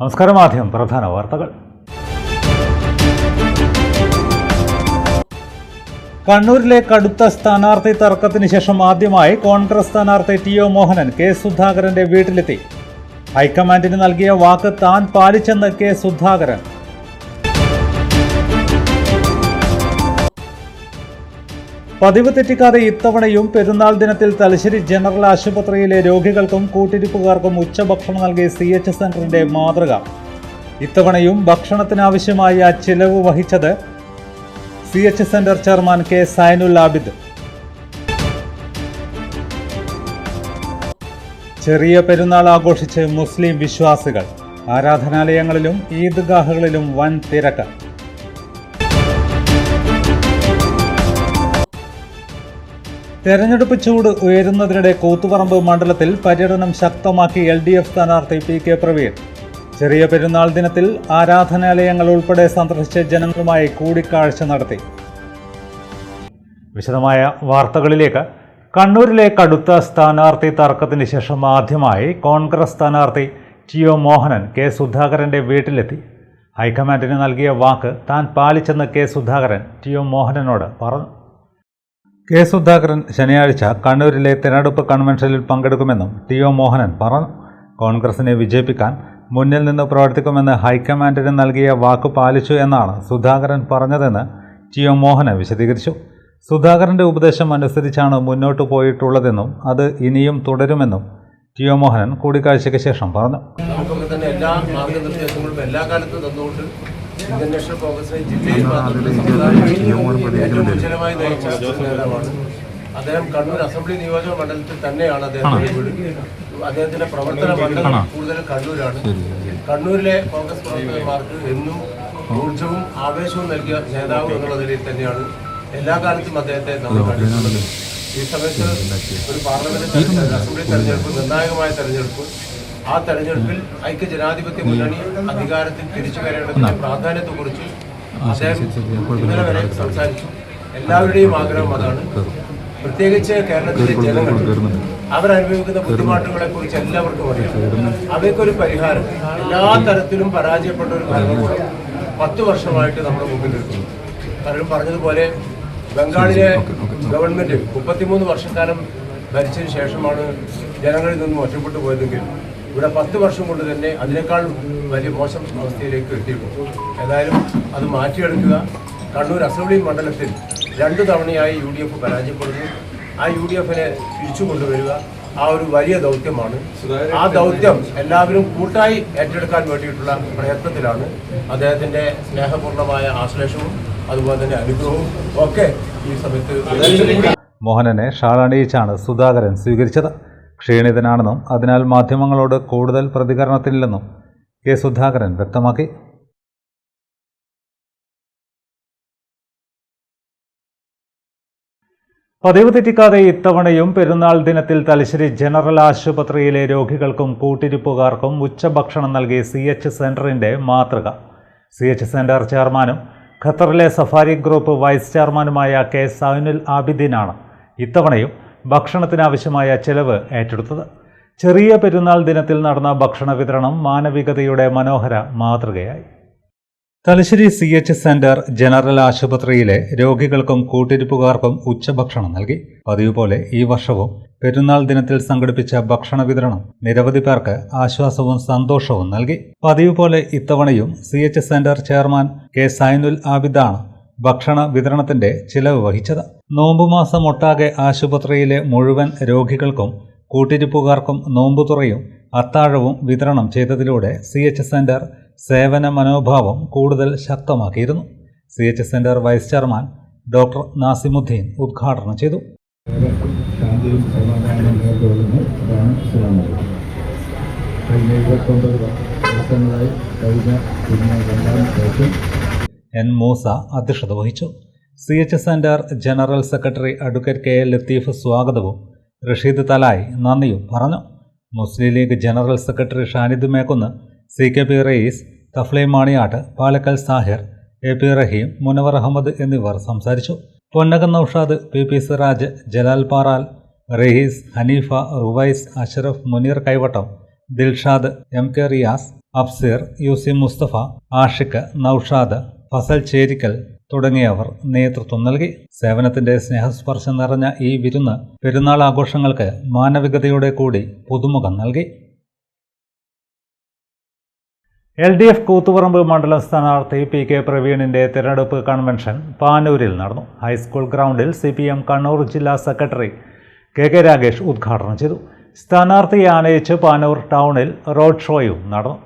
നമസ്കാരം. ആദ്യം പ്രധാന വാർത്തകൾ. കണ്ണൂരിലെ കടുത്ത സ്ഥാനാർത്ഥി തർക്കത്തിന് ശേഷം ആദ്യമായി കോൺഗ്രസ് സ്ഥാനാർത്ഥി ടി.ഒ. മോഹനൻ കെ. സുധാകരന്റെ വീട്ടിലെത്തി. ഹൈക്കമാൻഡിന് നൽകിയ വാക്ക് താൻ പാലിച്ചെന്ന് കെ. സുധാകരൻ. പതിവ് തെറ്റിക്കാതെ ഇത്തവണയും പെരുന്നാൾ ദിനത്തിൽ തലശ്ശേരി ജനറൽ ആശുപത്രിയിലെ രോഗികൾക്കും കൂട്ടിരിപ്പുകാർക്കും ഉച്ചഭക്ഷണം നൽകി CH സെന്ററിന്റെ മാതൃക. ഇത്തവണയും ഭക്ഷണത്തിനാവശ്യമായ ചിലവ് വഹിച്ചത് CH centre chairman K. Zainul Abid. ചെറിയ പെരുന്നാൾ ആഘോഷിച്ച് മുസ്ലിം വിശ്വാസികൾ. ആരാധനാലയങ്ങളിലും ഈദ്ഗാഹുകളിലും വൻ തിരക്ക്. തെരഞ്ഞെടുപ്പ് ചൂട് ഉയരുന്നതിനിടെ കൂത്തുപറമ്പ് മണ്ഡലത്തിൽ പര്യടനം ശക്തമാക്കി LDF സ്ഥാനാർത്ഥി P.K. പ്രവീൺ. ചെറിയ പെരുന്നാൾ ദിനത്തിൽ ആരാധനാലയങ്ങൾ ഉൾപ്പെടെ സന്ദർശിച്ച് ജനങ്ങളുമായി കൂടിക്കാഴ്ച നടത്തി. വിശദമായ വാർത്തകളിലേക്ക്. കണ്ണൂരിലെ കടുത്ത സ്ഥാനാർത്ഥി തർക്കത്തിന് ശേഷം ആദ്യമായി കോൺഗ്രസ് സ്ഥാനാർത്ഥി ടി.ഒ. മോഹനൻ കെ. സുധാകരന്റെ വീട്ടിലെത്തി. ഹൈക്കമാൻഡിന് നൽകിയ വാക്ക് താൻ പാലിച്ചെന്ന് കെ. സുധാകരൻ ടി.ഒ. മോഹനനോട് പറഞ്ഞു. കെ. സുധാകരൻ ശനിയാഴ്ച കണ്ണൂരിലെ തെരഞ്ഞെടുപ്പ് കൺവെൻഷനിൽ പങ്കെടുക്കുമെന്നും ടി.ഒ. മോഹനൻ പറഞ്ഞു. കോൺഗ്രസിനെ വിജയിപ്പിക്കാൻ മുന്നിൽ നിന്ന് പ്രവർത്തിക്കുമെന്ന് ഹൈക്കമാൻഡിന് നൽകിയ വാക്ക് പാലിച്ചു എന്നാണ് സുധാകരൻ പറഞ്ഞതെന്ന് ടി.ഒ. മോഹനൻ വിശദീകരിച്ചു. സുധാകരന്റെ ഉപദേശം അനുസരിച്ചാണ് മുന്നോട്ടു പോയിട്ടുള്ളതെന്നും അത് ഇനിയും തുടരുമെന്നും ടി.ഒ. മോഹനൻ കൂടിക്കാഴ്ചയ്ക്ക് ശേഷം പറഞ്ഞു. എല്ലാ മാർഗനിർദ്ദേശങ്ങളും എല്ലാ കാലത്തും തന്നുകൊണ്ട് ഇന്ത്യൻ നാഷണൽ കോൺഗ്രസിനെ ജില്ലയിൽ ഏറ്റവും ഉജ്ജ്വലമായി നയിച്ച നേതാവാണ് അദ്ദേഹം. കണ്ണൂർ അസംബ്ലി നിയോജക മണ്ഡലത്തിൽ തന്നെയാണ് അദ്ദേഹത്തിന്റെ പ്രവർത്തന മണ്ഡലം കൂടുതൽ കണ്ണൂരാണ്. കണ്ണൂരിലെ കോൺഗ്രസ് പ്രവർത്തകന്മാർക്ക് എന്നും ഊർജവും ആവേശവും നൽകിയ നേതാവ് എന്നുള്ള നിലയിൽ തന്നെയാണ് എല്ലാ കാലത്തും അദ്ദേഹത്തെ നമ്മൾ കണ്ടിട്ടുള്ളത്. ഈ സമയത്ത് ഒരു പാർലമെന്റ് അസംബ്ലി തെരഞ്ഞെടുപ്പ്, നിർണായകമായ തെരഞ്ഞെടുപ്പ്, ആ തെരഞ്ഞെടുപ്പിൽ ഐക്യജനാധിപത്യ മുന്നണി അധികാരത്തിൽ തിരിച്ചു വരേണ്ടതിന്റെ പ്രാധാന്യത്തെക്കുറിച്ച് അദ്ദേഹം ഇന്നലെ വരെ സംസാരിച്ചു. എല്ലാവരുടെയും ആഗ്രഹം അതാണ്. പ്രത്യേകിച്ച് കേരളത്തിലെ ജനങ്ങൾ അവരനുഭവിക്കുന്ന ബുദ്ധിമുട്ടുകളെ കുറിച്ച് എല്ലാവർക്കും അറിയാം. അവയ്ക്കൊരു പരിഹാരം എല്ലാ തരത്തിലും പരാജയപ്പെട്ട ഒരു ഭരണകൂടം 10 വർഷമായിട്ട് നമ്മുടെ മുമ്പിൽ നിൽക്കുന്നു. പലരും പറഞ്ഞതുപോലെ ബംഗാളിലെ ഗവൺമെന്റ് 33 വർഷക്കാലം ഭരിച്ചതിന് ശേഷമാണ് ജനങ്ങളിൽ നിന്നും ഒറ്റപ്പെട്ടു പോയതെങ്കിൽ ഇവിടെ 10 വർഷം കൊണ്ട് തന്നെ അതിനേക്കാൾ വലിയ മോശം അവസ്ഥയിലേക്ക് എത്തിയിട്ടുണ്ട്. ഏതായാലും അത് മാറ്റിയെടുക്കുക. കണ്ണൂർ അസംബ്ലി മണ്ഡലത്തിൽ 2 തവണയായി UDF പരാജയപ്പെടുന്നു. ആ UDFനെ തിരിച്ചു കൊണ്ടുവരിക ആ ഒരു വലിയ ദൗത്യമാണ്. ആ ദൗത്യം എല്ലാവരും കൂട്ടായി ഏറ്റെടുക്കാൻ വേണ്ടിയിട്ടുള്ള പ്രയത്നത്തിലാണ്. അദ്ദേഹത്തിന്റെ സ്നേഹപൂർണമായ ആശ്ലേഷവും അതുപോലെ തന്നെ അനുഗ്രഹവും ഒക്കെ ഈ സമയത്ത് മോഹനനെ ഷാളണിയിച്ചാണ് സുധാകരൻ സ്വീകരിച്ചത്. ക്ഷീണിതനാണെന്നും അതിനാൽ മാധ്യമങ്ങളോട് കൂടുതൽ പ്രതികരണത്തിനില്ലെന്നും കെ. സുധാകരൻ വ്യക്തമാക്കി. പതിവ് തെറ്റിക്കാതെ ഇത്തവണയും പെരുന്നാൾ ദിനത്തിൽ തലശ്ശേരി ജനറൽ ആശുപത്രിയിലെ രോഗികൾക്കും കൂട്ടിരിപ്പുകാർക്കും ഉച്ചഭക്ഷണം നൽകി CH സെന്ററിന്റെ മാതൃക. CH സെന്റർ ചെയർമാനും ഖത്തറിലെ സഫാരി ഗ്രൂപ്പ് വൈസ് ചെയർമാനുമായ കെ. സൈനുൽ ആബിദിനാണ് ഇത്തവണയും ഭക്ഷണത്തിനാവശ്യമായ ചെലവ് ഏറ്റെടുത്തത്. ചെറിയ പെരുന്നാൾ ദിനത്തിൽ നടന്ന ഭക്ഷണ വിതരണം മാനവികതയുടെ മനോഹര മാതൃകയായി. തലശ്ശേരി CH സെന്റർ ജനറൽ ആശുപത്രിയിലെ രോഗികൾക്കും കൂട്ടിരിപ്പുകാർക്കും ഉച്ചഭക്ഷണം നൽകി. പതിവ് പോലെ ഈ വർഷവും പെരുന്നാൾ ദിനത്തിൽ സംഘടിപ്പിച്ച ഭക്ഷണ വിതരണം നിരവധി പേർക്ക് ആശ്വാസവും സന്തോഷവും നൽകി. പതിവ് പോലെ ഇത്തവണയും CH centre chairman K. Zainul ആബിദാണ് ഭക്ഷണ വിതരണത്തിന്റെ ചിലവ് വഹിച്ചത്. നോമ്പുമാസം ഒട്ടാകെ ആശുപത്രിയിലെ മുഴുവൻ രോഗികൾക്കും കൂട്ടിരിപ്പുകാർക്കും നോമ്പുതുറയും അത്താഴവും വിതരണം ചെയ്തതിലൂടെ CH സെന്റർ സേവന മനോഭാവം കൂടുതൽ ശക്തമാക്കിയിരുന്നു. CH centre vice chairman doctor Nasimuddin ഉദ്ഘാടനം ചെയ്തു. N. മൂസ അധ്യക്ഷത വഹിച്ചു. CH centre general secretary advocate K. Latheef സ്വാഗതവും റഷീദ് തലായി നന്ദിയും പറഞ്ഞു. Muslim League general secretary Shanid Mekkunnu, CKP Rayees, Thafleem Maniyat, Palakkal Sahir, AP Raheem, Munavar Ahammed എന്നിവർ സംസാരിച്ചു. Ponnakan Noushad, PP Siraj, Jalal Paral, Rahees, Haneefa, Ruvais, Ashraf, Muneer Kaivattam, Dilshad, MK Riyas, Afseer, UC Musthafa, Ashiq, Noushad, Fasal Cherikkal തുടങ്ങിയവർ നേതൃത്വം നൽകി. സേവനത്തിന്റെ സ്നേഹസ്പർശം നിറഞ്ഞ ഈ വിരുന്ന് പെരുന്നാൾ ആഘോഷങ്ങൾക്ക് മാനവികതയുടെ കൂടി പുതുമുഖം നൽകി. LDF കൂത്തുപറമ്പ് മണ്ഡലം സ്ഥാനാർത്ഥി PK പ്രവീണിന്റെ തിരഞ്ഞെടുപ്പ് കൺവെൻഷൻ പാനൂരിൽ നടന്നു. ഹൈസ്കൂൾ ഗ്രൗണ്ടിൽ CPM കണ്ണൂർ ജില്ലാ സെക്രട്ടറി KK രാഗേഷ് ഉദ്ഘാടനം ചെയ്തു. സ്ഥാനാർത്ഥിയെ ആനയിച്ച് പാനൂർ ടൗണിൽ റോഡ് ഷോയും നടന്നു.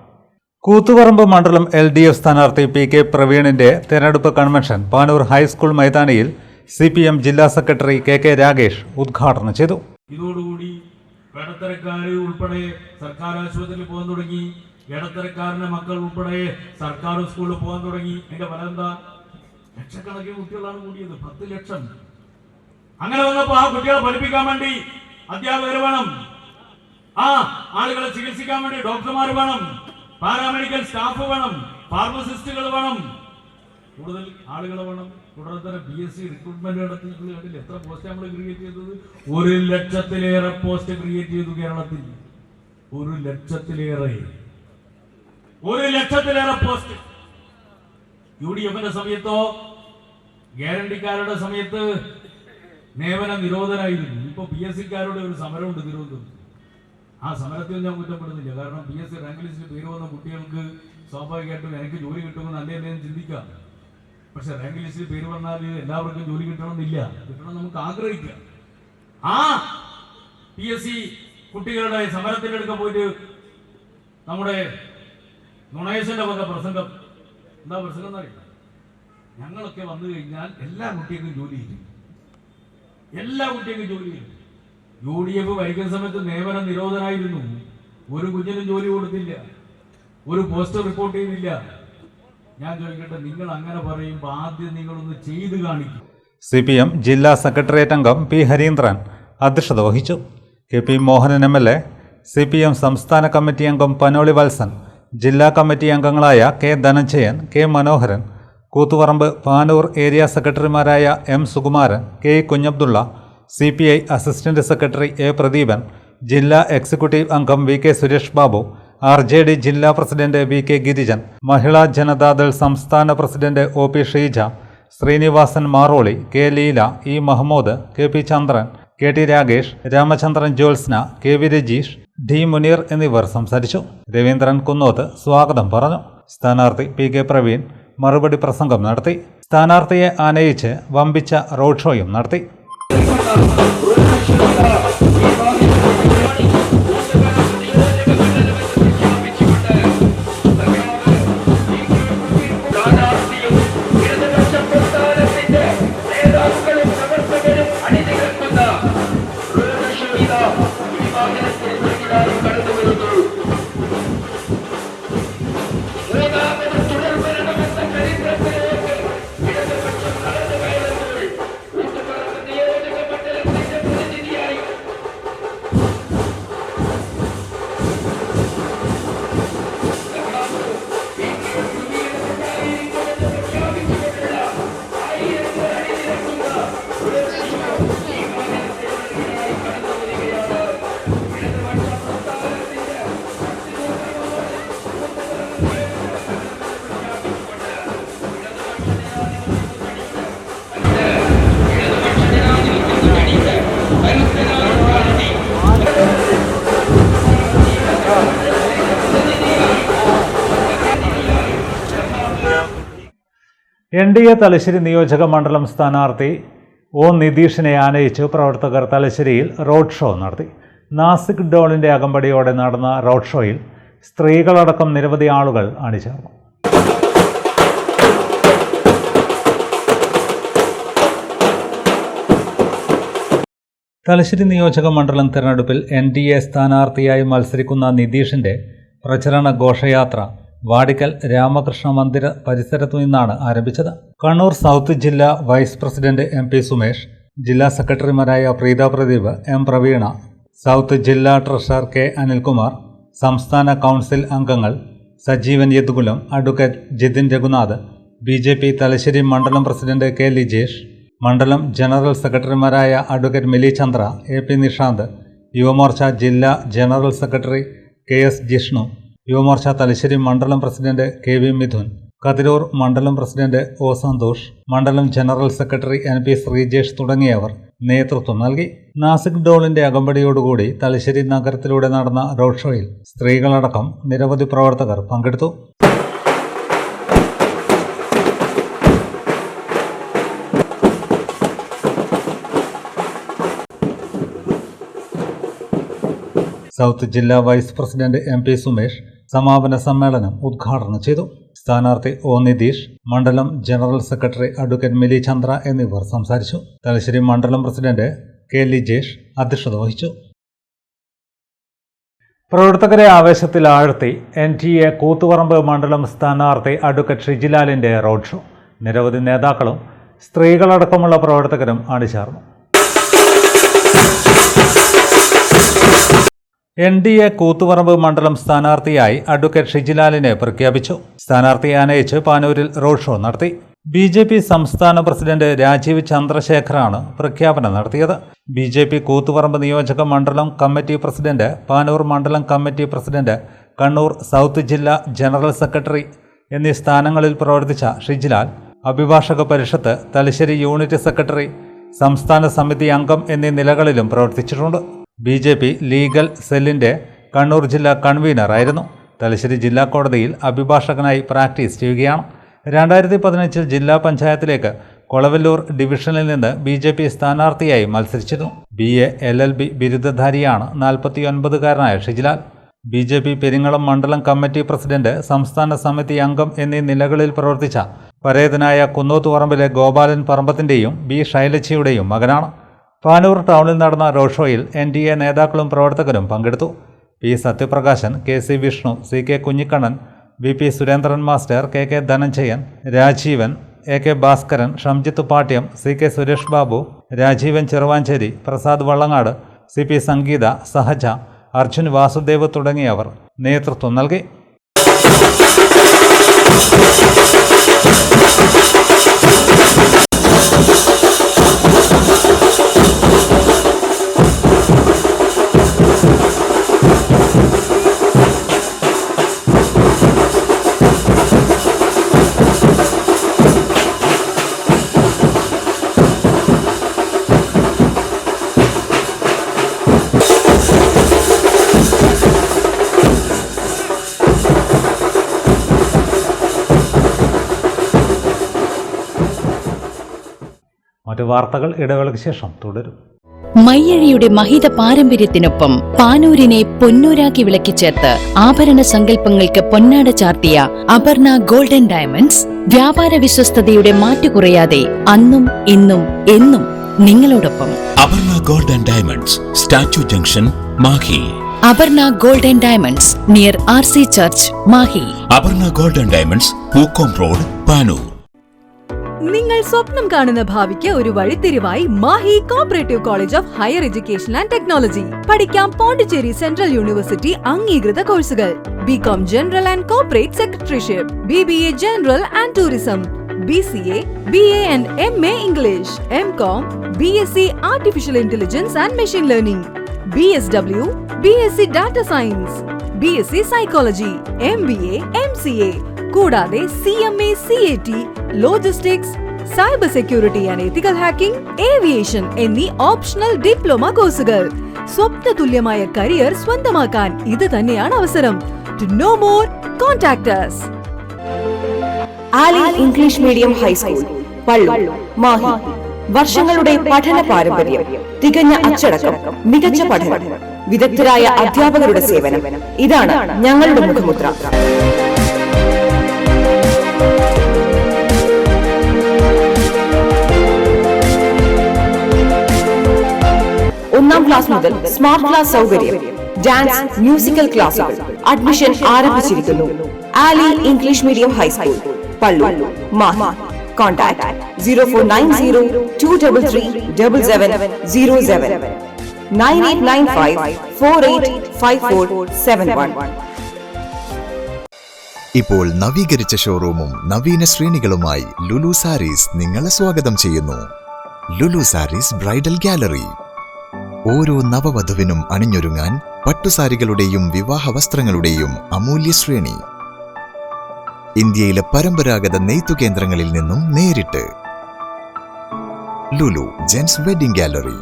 കൂത്തുപറമ്പ് മണ്ഡലം LDF സ്ഥാനാർത്ഥി PK പ്രവീണിന്റെ തിരഞ്ഞെടുപ്പ് കൺവെൻഷൻ പാനൂർ ഹൈസ്കൂൾ മൈതാനിയിൽ CPM ജില്ലാ സെക്രട്ടറി KK രാഗേഷ് ഉദ്ഘാടനം ചെയ്തു. ഇതോടുകൂടി ഇടത്തരക്കാർ ഉൾപ്പെടെ സർക്കാർ ആശുപത്രിയിൽ പോകാൻ തുടങ്ങി. ഇടത്തരക്കാരന്റെ മക്കൾ ഉൾപ്പെടെ സർക്കാർ സ്കൂളിൽ പോകാൻ തുടങ്ങി. അതിന്റെ ഫലം എന്താ? ലക്ഷക്കണക്കിന് കുട്ടികളാണ് കൂടിയത്. 10 ലക്ഷം. അങ്ങനെ വന്നപ്പോ ആ കുട്ടികളെ പഠിപ്പിക്കാൻ വേണ്ടി അധ്യാപകർ വേണം. ആ ആളുകളെ ചികിത്സിക്കാൻ വേണ്ടി ഡോക്ടർമാർ വേണം, പാരാമെഡിക്കൽ സ്റ്റാഫ് വേണം, ഫാർമസിസ്റ്റുകൾ വേണം, കൂടുതൽ ആളുകൾ വേണം. തുടർന്ന് തന്നെ PSC റിക്രൂട്ട്മെന്റ് നടത്തിയിട്ടുള്ള എത്ര പോസ്റ്റ് നമ്മൾ ക്രിയേറ്റ് ചെയ്തത്? 1 ലക്ഷത്തിലേറെ പോസ്റ്റ് ക്രിയേറ്റ് ചെയ്തു കേരളത്തിൽ. 1 ലക്ഷത്തിലേറെ പോസ്റ്റ്. UDFന്റെ സമയത്തോ ഗ്യാരണ്ടിക്കാരുടെ സമയത്ത് നിയമന നിരോധനായിരുന്നു. ഇപ്പൊ PSCക്കാരുടെ ഒരു സമരമുണ്ട് തിരുവനന്തപുരത്ത്. ആ സമരത്തിൽ ഞാൻ കുറ്റപ്പെടുന്നില്ല. കാരണം PSC റാങ്ക് ലിസ്റ്റിൽ പേര് വന്ന കുട്ടികൾക്ക് സ്വാഭാവികമായിട്ടും എനിക്ക് ജോലി കിട്ടുമെന്ന് അല്ലേ ചിന്തിക്കാം. പക്ഷെ റാങ്ക് ലിസ്റ്റിൽ പേര് വന്നാൽ എല്ലാവർക്കും ജോലി കിട്ടണമെന്നില്ല. കിട്ടണം നമുക്ക് ആഗ്രഹിക്കാം. ആ PSC കുട്ടികളുടെ സമരത്തിന്റെ അടുക്ക പോയിട്ട് നമ്മുടെ നുണേശന്റെ വക പ്രസംഗം, എന്താ പ്രസംഗം എന്നറിയാം? ഞങ്ങളൊക്കെ വന്നു കഴിഞ്ഞാൽ എല്ലാ കുട്ടികൾക്കും ജോലി കിട്ടും, എല്ലാ കുട്ടികൾക്കും ജോലി കിട്ടും. UDF ഭരിക്കുന്ന സമയത്ത് നിയമന നിരോധനായിരുന്നു. ഒരു കുഞ്ഞിനും ജോലി കൊടുത്തില്ല, ഒരു പോസ്റ്റർ റിപ്പോർട്ട് ചെയ്തില്ല. ഞാൻ ചോദിക്കട്ടെ, നിങ്ങൾ അങ്ങനെ പറയുമ്പോൾ ആദ്യം നിങ്ങളൊന്ന് ചെയ്ത് കാണിക്കും. CPM ജില്ലാ സെക്രട്ടേറിയറ്റ് അംഗം P ഹരീന്ദ്രൻ അധ്യക്ഷത വഹിച്ചു. KP മോഹനൻ MLA, CPM സംസ്ഥാന കമ്മിറ്റി അംഗം പനോളി വത്സൻ, ജില്ലാ കമ്മിറ്റി അംഗങ്ങളായ K Dhananjayan, K Manoharan, Koothuparamba Panoor area സെക്രട്ടറിമാരായ M Sukumaran, K Kunhabdulla, CPI assistant secretary A Pradeepan, ജില്ലാ എക്സിക്യൂട്ടീവ് അംഗം VK സുരേഷ് ബാബു, RJD ജില്ലാ പ്രസിഡന്റ് VK ഗിരിജൻ, മഹിളാ ജനതാദൾ സംസ്ഥാന president OP Sheeja, Srinivasan Maroli, K Leela, E Mahamood, KP Chandran, KT Ragesh, Ramachandran Jyothsna, KV Rajeesh, D Muneer എന്നിവർ സംസാരിച്ചു. രവീന്ദ്രൻ കുന്നോത്ത് സ്വാഗതം പറഞ്ഞു. സ്ഥാനാർത്ഥി PK പ്രവീൺ മറുപടി പ്രസംഗം നടത്തി. സ്ഥാനാർത്ഥിയെ ആനയിച്ച് വമ്പിച്ച റോഡ് ഷോയും നടത്തി. NDA തലശ്ശേരി നിയോജക മണ്ഡലം സ്ഥാനാർത്ഥി O നിതീഷിനെ ആനയിച്ച് പ്രവർത്തകർ തലശ്ശേരിയിൽ റോഡ് ഷോ നടത്തി. നാസിക് ഡോളിന്റെ അകമ്പടിയോടെ നടന്ന റോഡ് ഷോയിൽ സ്ത്രീകളടക്കം നിരവധി ആളുകൾ അണിചേർന്നു. തലശ്ശേരി നിയോജക മണ്ഡലം തെരഞ്ഞെടുപ്പിൽ NDA സ്ഥാനാർത്ഥിയായി മത്സരിക്കുന്ന നിതീഷിന്റെ പ്രചരണ ഘോഷയാത്ര വാടിക്കൽ രാമകൃഷ്ണ മന്ദിര പരിസരത്തു നിന്നാണ് ആരംഭിച്ചത്. കണ്ണൂർ സൗത്ത് ജില്ലാ വൈസ് പ്രസിഡന്റ് MP സുമേഷ്, ജില്ലാ സെക്രട്ടറിമാരായ പ്രീത പ്രദീപ്, M പ്രവീണ, സൗത്ത് ജില്ലാ ട്രഷറർ K അനിൽകുമാർ, സംസ്ഥാന കൗൺസിൽ അംഗങ്ങൾ സജീവൻ യദുകുലം, അഡ്വക്കേറ്റ് ജിതിൻ രഘുനാഥ്, BJP തലശ്ശേരി മണ്ഡലം പ്രസിഡന്റ് K ലിജേഷ്, മണ്ഡലം ജനറൽ സെക്രട്ടറിമാരായ അഡ്വക്കേറ്റ് മിലി ചന്ദ്ര, AP നിഷാന്ത്, യുവമോർച്ച ജില്ലാ general secretary KS Jishnu, Yuvamorcha Thalassery മണ്ഡലം പ്രസിഡന്റ് KV മിഥുൻ, കതിരൂർ മണ്ഡലം പ്രസിഡന്റ് O സന്തോഷ്, മണ്ഡലം ജനറൽ സെക്രട്ടറി NP ശ്രീജേഷ് തുടങ്ങിയവർ നേതൃത്വം നൽകി. നാസിക് ഡോളിന്റെ അകമ്പടിയോടുകൂടി തലശ്ശേരി നഗരത്തിലൂടെ നടന്ന റോഡ് ഷോയിൽ സ്ത്രീകളടക്കം നിരവധി പ്രവർത്തകർ പങ്കെടുത്തു. സൗത്ത് ജില്ലാ വൈസ് പ്രസിഡന്റ് MP സുമേഷ് സമാപന സമ്മേളനം ഉദ്ഘാടനം ചെയ്തു. സ്ഥാനാർത്ഥി O നിതീഷ്, മണ്ഡലം general secretary advocate Mili Chandra എന്നിവർ സംസാരിച്ചു. തലശ്ശേരി മണ്ഡലം പ്രസിഡന്റ് K ലിജേഷ് അധ്യക്ഷത വഹിച്ചു. പ്രവർത്തകരെ ആവേശത്തിൽ ആഴ്ത്തി NTA കൂത്തുപറമ്പ് മണ്ഡലം സ്ഥാനാർത്ഥി അഡ്വക്കേറ്റ് ഷിജിലാലിന്റെ റോഡ് ഷോ. നിരവധി നേതാക്കളും സ്ത്രീകളടക്കമുള്ള പ്രവർത്തകരും അണിചേർന്നു. NDA കൂത്തുപറമ്പ് മണ്ഡലം സ്ഥാനാർത്ഥിയായി അഡ്വക്കേറ്റ് ഷിജിലാലിനെ പ്രഖ്യാപിച്ചു. സ്ഥാനാർത്ഥിയെ ആനയിച്ച് പാനൂരിൽ റോഡ് ഷോ നടത്തി. BJP സംസ്ഥാന പ്രസിഡന്റ് രാജീവ് ചന്ദ്രശേഖറാണ് പ്രഖ്യാപനം നടത്തിയത്. BJP കൂത്തുപറമ്പ് നിയോജക മണ്ഡലം കമ്മിറ്റി പ്രസിഡന്റ്, പാനൂർ മണ്ഡലം കമ്മിറ്റി പ്രസിഡന്റ്, കണ്ണൂർ സൗത്ത് ജില്ലാ ജനറൽ സെക്രട്ടറി എന്നീ സ്ഥാനങ്ങളിൽ പ്രവർത്തിച്ച ഷിജിലാൽ അഭിഭാഷക പരിഷത്ത്, തലശ്ശേരി യൂണിറ്റ് സെക്രട്ടറി, സംസ്ഥാന സമിതി അംഗം എന്നീ നിലകളിലും പ്രവർത്തിച്ചിട്ടുണ്ട്. BJP ലീഗൽ സെല്ലിന്റെ കണ്ണൂർ ജില്ലാ കൺവീനറായിരുന്നു. തലശ്ശേരി ജില്ലാ കോടതിയിൽ അഭിഭാഷകനായി പ്രാക്ടീസ് ചെയ്യുകയാണ്. 2015 ജില്ലാ പഞ്ചായത്തിലേക്ക് കൊളവല്ലൂർ ഡിവിഷനിൽ നിന്ന് BJP സ്ഥാനാർത്ഥിയായി മത്സരിച്ചിരുന്നു. BA LLB ബിരുദധാരിയാണ് 49-കാരനായ Shijilal. BJP Peringalam മണ്ഡലം കമ്മിറ്റി പ്രസിഡന്റ്, സംസ്ഥാന സമിതി അംഗം എന്നീ നിലകളിൽ പ്രവർത്തിച്ച പരേതനായ കുന്നോത്തുപറമ്പിലെ ഗോപാലൻ പറമ്പത്തിന്റെയും B ശൈലജയുടെയും മകനാണ്. പാനൂർ ടൗണിൽ നടന്ന റോഡ് ഷോയിൽ NDA നേതാക്കളും പ്രവർത്തകരും പങ്കെടുത്തു. P Sathyaprakashan, KC Vishnu, CK Kunhikannan, BP Surendran master, KK Dhananjayan, Rajeevan, AK Bhaskaran, Shamjith Pattiam, CK Suresh Babu, Rajeevan Cheruvancheri, Prasad Vallangad, CP Sangeetha, Sahaja, Arjun Vasudev തുടങ്ങിയവർ നേതൃത്വം നൽകി. മറ്റു വാർത്തകൾ ഇടവേളയ്ക്ക് ശേഷം തുടരും. മയ്യഴിയുടെ മഹിത പാരമ്പര്യത്തിനൊപ്പം പാനൂരിനെ പൊന്നൂരാക്കി വിളക്കിച്ചേർത്ത് ആഭരണ സങ്കല്പങ്ങൾക്ക് പൊന്നാട ചാർത്തിയ അപർണ ഗോൾഡൻ ഡയമണ്ട്സ് വ്യാപാര വിശ്വസ്തതയുടെ മാറ്റുകുറയാതെ അന്നും ഇന്നും എന്നും നിങ്ങളോടൊപ്പം. Aparna golden diamonds, statue junction, Mahe. Aparna golden diamonds near RC church, Mahe. Aparna golden diamonds, Pookkom road, Panoor. നിങ്ങൾ സ്വപ്നം കാണുന്ന ഭാവിക്ക് ഒരു വഴിത്തിരിവായി Mahe cooperative college of higher education and technology. പഠിക്കാം പോണ്ടിച്ചേരി സെൻട്രൽ യൂണിവേഴ്സിറ്റി അംഗീകൃത കോഴ്സുകൾ. BCom general and corporate secretaryship, BBA general and tourism, BCA, BA and MA English, MCom, BSc artificial intelligence and machine learning, BSW, BSc data science, BSc psychology, MBA, MCA കൂടാതെ CMA, CAT, logistics, cyber security and ethical hacking, aviation എന്നീ optional diploma കോഴ്സുകൾ. സ്വപ്ന തുല്യമായ career സ്വന്തമാക്കാൻ ഇത് തന്നെയാണ് അവസരം. To know more, contact us. Aali English medium high school, Pallur, Mahe. വർഷങ്ങളുടെ പഠന പാരമ്പര്യം, തികഞ്ഞ അച്ചടക്കം, മികച്ച പഠനം, വിദഗ്ധരായ അധ്യാപകരുടെ സേവനം, ഇതാണ് ഞങ്ങളുടെ മുഖമുദ്ര. ഒന്നാം ക്ലാസ് മുതൽ സ്മാർട്ട് ക്ലാസ് സൗകര്യം, ഡാൻസ്, മ്യൂസിക്കൽ ക്ലാസുകൾ. അഡ്മിഷൻ ആരംഭിച്ചിരിക്കുന്നു. Aali English medium high school, Pallur, Mahe. Contact 0490233707 9895485471. ഇപ്പോൾ നവീകരിച്ച ഷോറൂമും നവീന ശ്രേണികളുമായി ലുലു സാരീസ് നിങ്ങളെ സ്വാഗതം ചെയ്യുന്നു. Lulu sarees bridal gallery. ഓരോ നവവധുവിനും അണിഞ്ഞൊരുങ്ങാൻ പട്ടുസാരികളുടെയും വിവാഹ വസ്ത്രങ്ങളുടെയും അമൂല്യ ശ്രേണി. ഇന്ത്യയിലെ പരമ്പരാഗത നെയ്ത്തു കേന്ദ്രങ്ങളിൽ നിന്നും നേരിട്ട്. Lulu gents wedding gallery.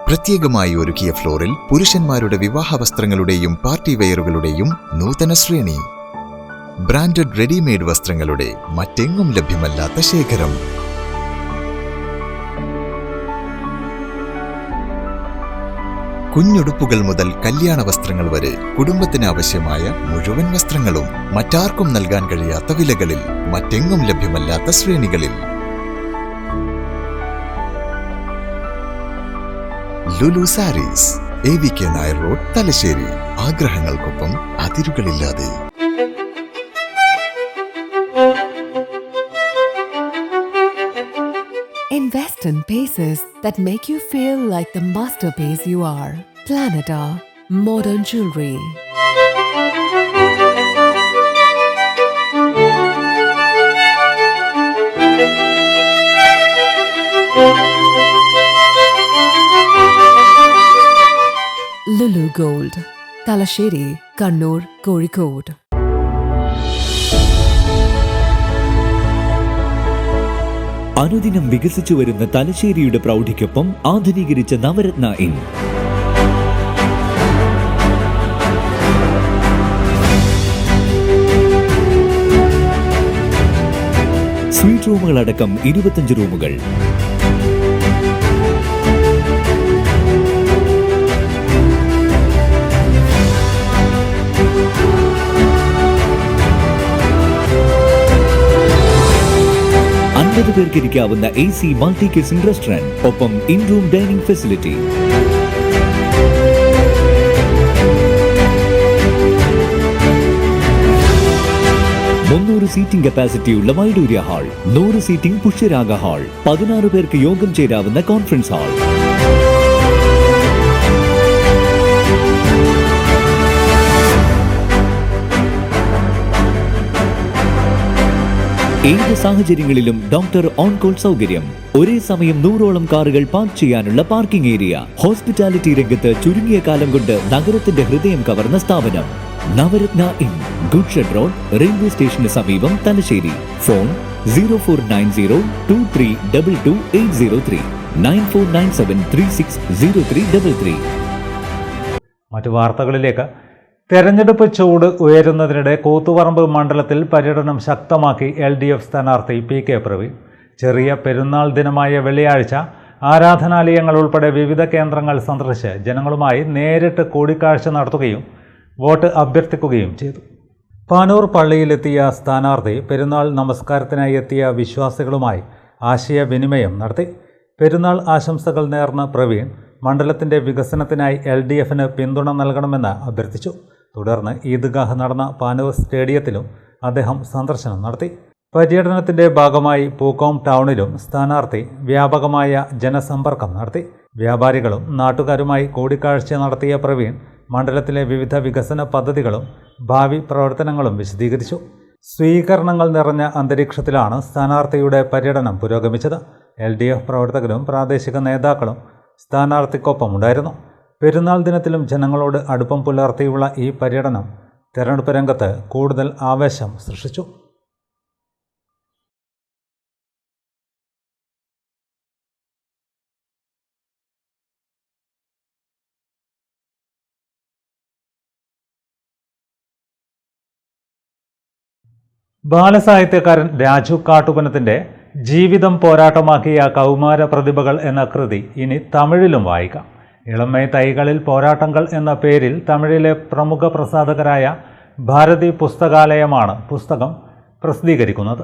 പ്രത്യേകമായി ഒരുക്കിയ ഫ്ലോറിൽ പുരുഷന്മാരുടെ വിവാഹ വസ്ത്രങ്ങളുടെയും പാർട്ടി വെയറുകളുടെയും നൂതന ശ്രേണി. ബ്രാൻഡഡ് റെഡിമെയ്ഡ് വസ്ത്രങ്ങളുടെ മറ്റെങ്ങും ലഭ്യമല്ലാത്ത ശേഖരം. കുഞ്ഞുടുപ്പുകൾ മുതൽ കല്യാണ വസ്ത്രങ്ങൾ വരെ കുടുംബത്തിന് ആവശ്യമായ മുഴുവൻ വസ്ത്രങ്ങളും മറ്റാർക്കും നൽകാൻ കഴിയാത്ത വിലകളിൽ, മറ്റെങ്ങും ലഭ്യമല്ലാത്ത ശ്രേണികളിൽ. Lulu sarees, AVK Nair road, Thalassery. ആഗ്രഹങ്ങൾക്കൊപ്പം അതിരുകളില്ലാതെ. Invest in pieces that make you feel like the masterpiece you are. Planeta Modern Jewelry. Lulu Gold, Talasheri, Kannur, Kozhikode. അനുദിനം വികസിച്ചു വരുന്ന തലശ്ശേരിയുടെ പ്രൗഢിക്കൊപ്പം ആധുനീകരിച്ച നവരത്ന ഇൻ. സ്വീറ്റ് റൂമുകളടക്കം 25 റൂമുകൾ. പേർക്ക് ഇരിക്കാവുന്ന AC മൾട്ടി കിച്ചൺ റെസ്റ്റോറന്റ്, ഒപ്പം in room dining facility. Seating കപ്പാസിറ്റിയുള്ള Vaidurya hall, 100 seating Pushyaraga hall, 16 പേർക്ക് യോഗം ചേരാവുന്ന കോൺഫറൻസ് ഹാൾ. ഏത് സാഹചര്യങ്ങളിലും ഡോക്ടർ ഓൺ കോൾ സൗകര്യം. ഒരേ സമയം 100ഓളം കാറുകൾ പാർക്ക് ചെയ്യാനുള്ള പാർക്കിംഗ് ഏരിയ. ഹോസ്പിറ്റാലിറ്റി രംഗത്ത് ചുരുങ്ങിയ കാലം കൊണ്ട് നഗരത്തിന്റെ ഹൃദയം കവർന്ന സ്ഥാപനം Navaratna inn, good shed road, railway സ്റ്റേഷന് സമീപം, തലശ്ശേരി. ഫോൺ 049023228803 9497360333. മറ്റു വാർത്തകളിലേക്ക്. തെരഞ്ഞെടുപ്പ് ചൂട് ഉയരുന്നതിനിടെ കൂത്തുപറമ്പ് മണ്ഡലത്തിൽ പര്യടനം ശക്തമാക്കി LDF സ്ഥാനാർത്ഥി PK പ്രവീൺ. ചെറിയ പെരുന്നാൾ ദിനമായ വെള്ളിയാഴ്ച ആരാധനാലയങ്ങൾ ഉൾപ്പെടെ വിവിധ കേന്ദ്രങ്ങൾ സന്ദർശിച്ച് ജനങ്ങളുമായി നേരിട്ട് കൂടിക്കാഴ്ച നടത്തുകയും വോട്ട് അഭ്യർത്ഥിക്കുകയും ചെയ്തു. പാനൂർ പള്ളിയിലെത്തിയ സ്ഥാനാർത്ഥി പെരുന്നാൾ നമസ്കാരത്തിനായി എത്തിയ വിശ്വാസികളുമായി ആശയവിനിമയം നടത്തി. പെരുന്നാൾ ആശംസകൾ നേർന്ന പ്രവീൺ മണ്ഡലത്തിൻ്റെ വികസനത്തിനായി LDFന് പിന്തുണ നൽകണമെന്ന് അഭ്യർത്ഥിച്ചു. തുടർന്ന് ഈദ്ഗാഹ് നടന്ന പാനൂർ സ്റ്റേഡിയത്തിലും അദ്ദേഹം സന്ദർശനം നടത്തി. പര്യടനത്തിൻ്റെ ഭാഗമായി പൂക്കോം ടൗണിലും സ്ഥാനാർത്ഥി വ്യാപകമായ ജനസമ്പർക്കം നടത്തി. വ്യാപാരികളും നാട്ടുകാരുമായി കൂടിക്കാഴ്ച നടത്തിയ പ്രവീൺ മണ്ഡലത്തിലെ വിവിധ വികസന പദ്ധതികളും ഭാവി പ്രവർത്തനങ്ങളും വിശദീകരിച്ചു. സ്വീകരണങ്ങൾ നിറഞ്ഞ അന്തരീക്ഷത്തിലാണ് സ്ഥാനാർത്ഥിയുടെ പര്യടനം പുരോഗമിച്ചത്. LDF പ്രവർത്തകരും പ്രാദേശിക നേതാക്കളും സ്ഥാനാർത്ഥിക്കൊപ്പം ഉണ്ടായിരുന്നു. പെരുന്നാൾ ദിനത്തിലും ജനങ്ങളോട് അടുപ്പം പുലർത്തിയുള്ള ഈ പര്യടനം തെരഞ്ഞെടുപ്പ് രംഗത്ത് കൂടുതൽ ആവേശം സൃഷ്ടിച്ചു. ബാലസാഹിത്യകാരൻ രാജു കാട്ടുപനത്തിൻ്റെ ജീവിതം പോരാട്ടമാക്കിയ കൗമാര പ്രതിഭകൾ എന്ന കൃതി ഇനി തമിഴിലും വായിക്കാം. ഇളമേ തൈകളിൽ പോരാട്ടങ്ങൾ എന്ന പേരിൽ തമിഴിലെ പ്രമുഖ പ്രസാധകരായ ഭാരതി പുസ്തകാലയമാണ് പുസ്തകം പ്രസിദ്ധീകരിക്കുന്നത്.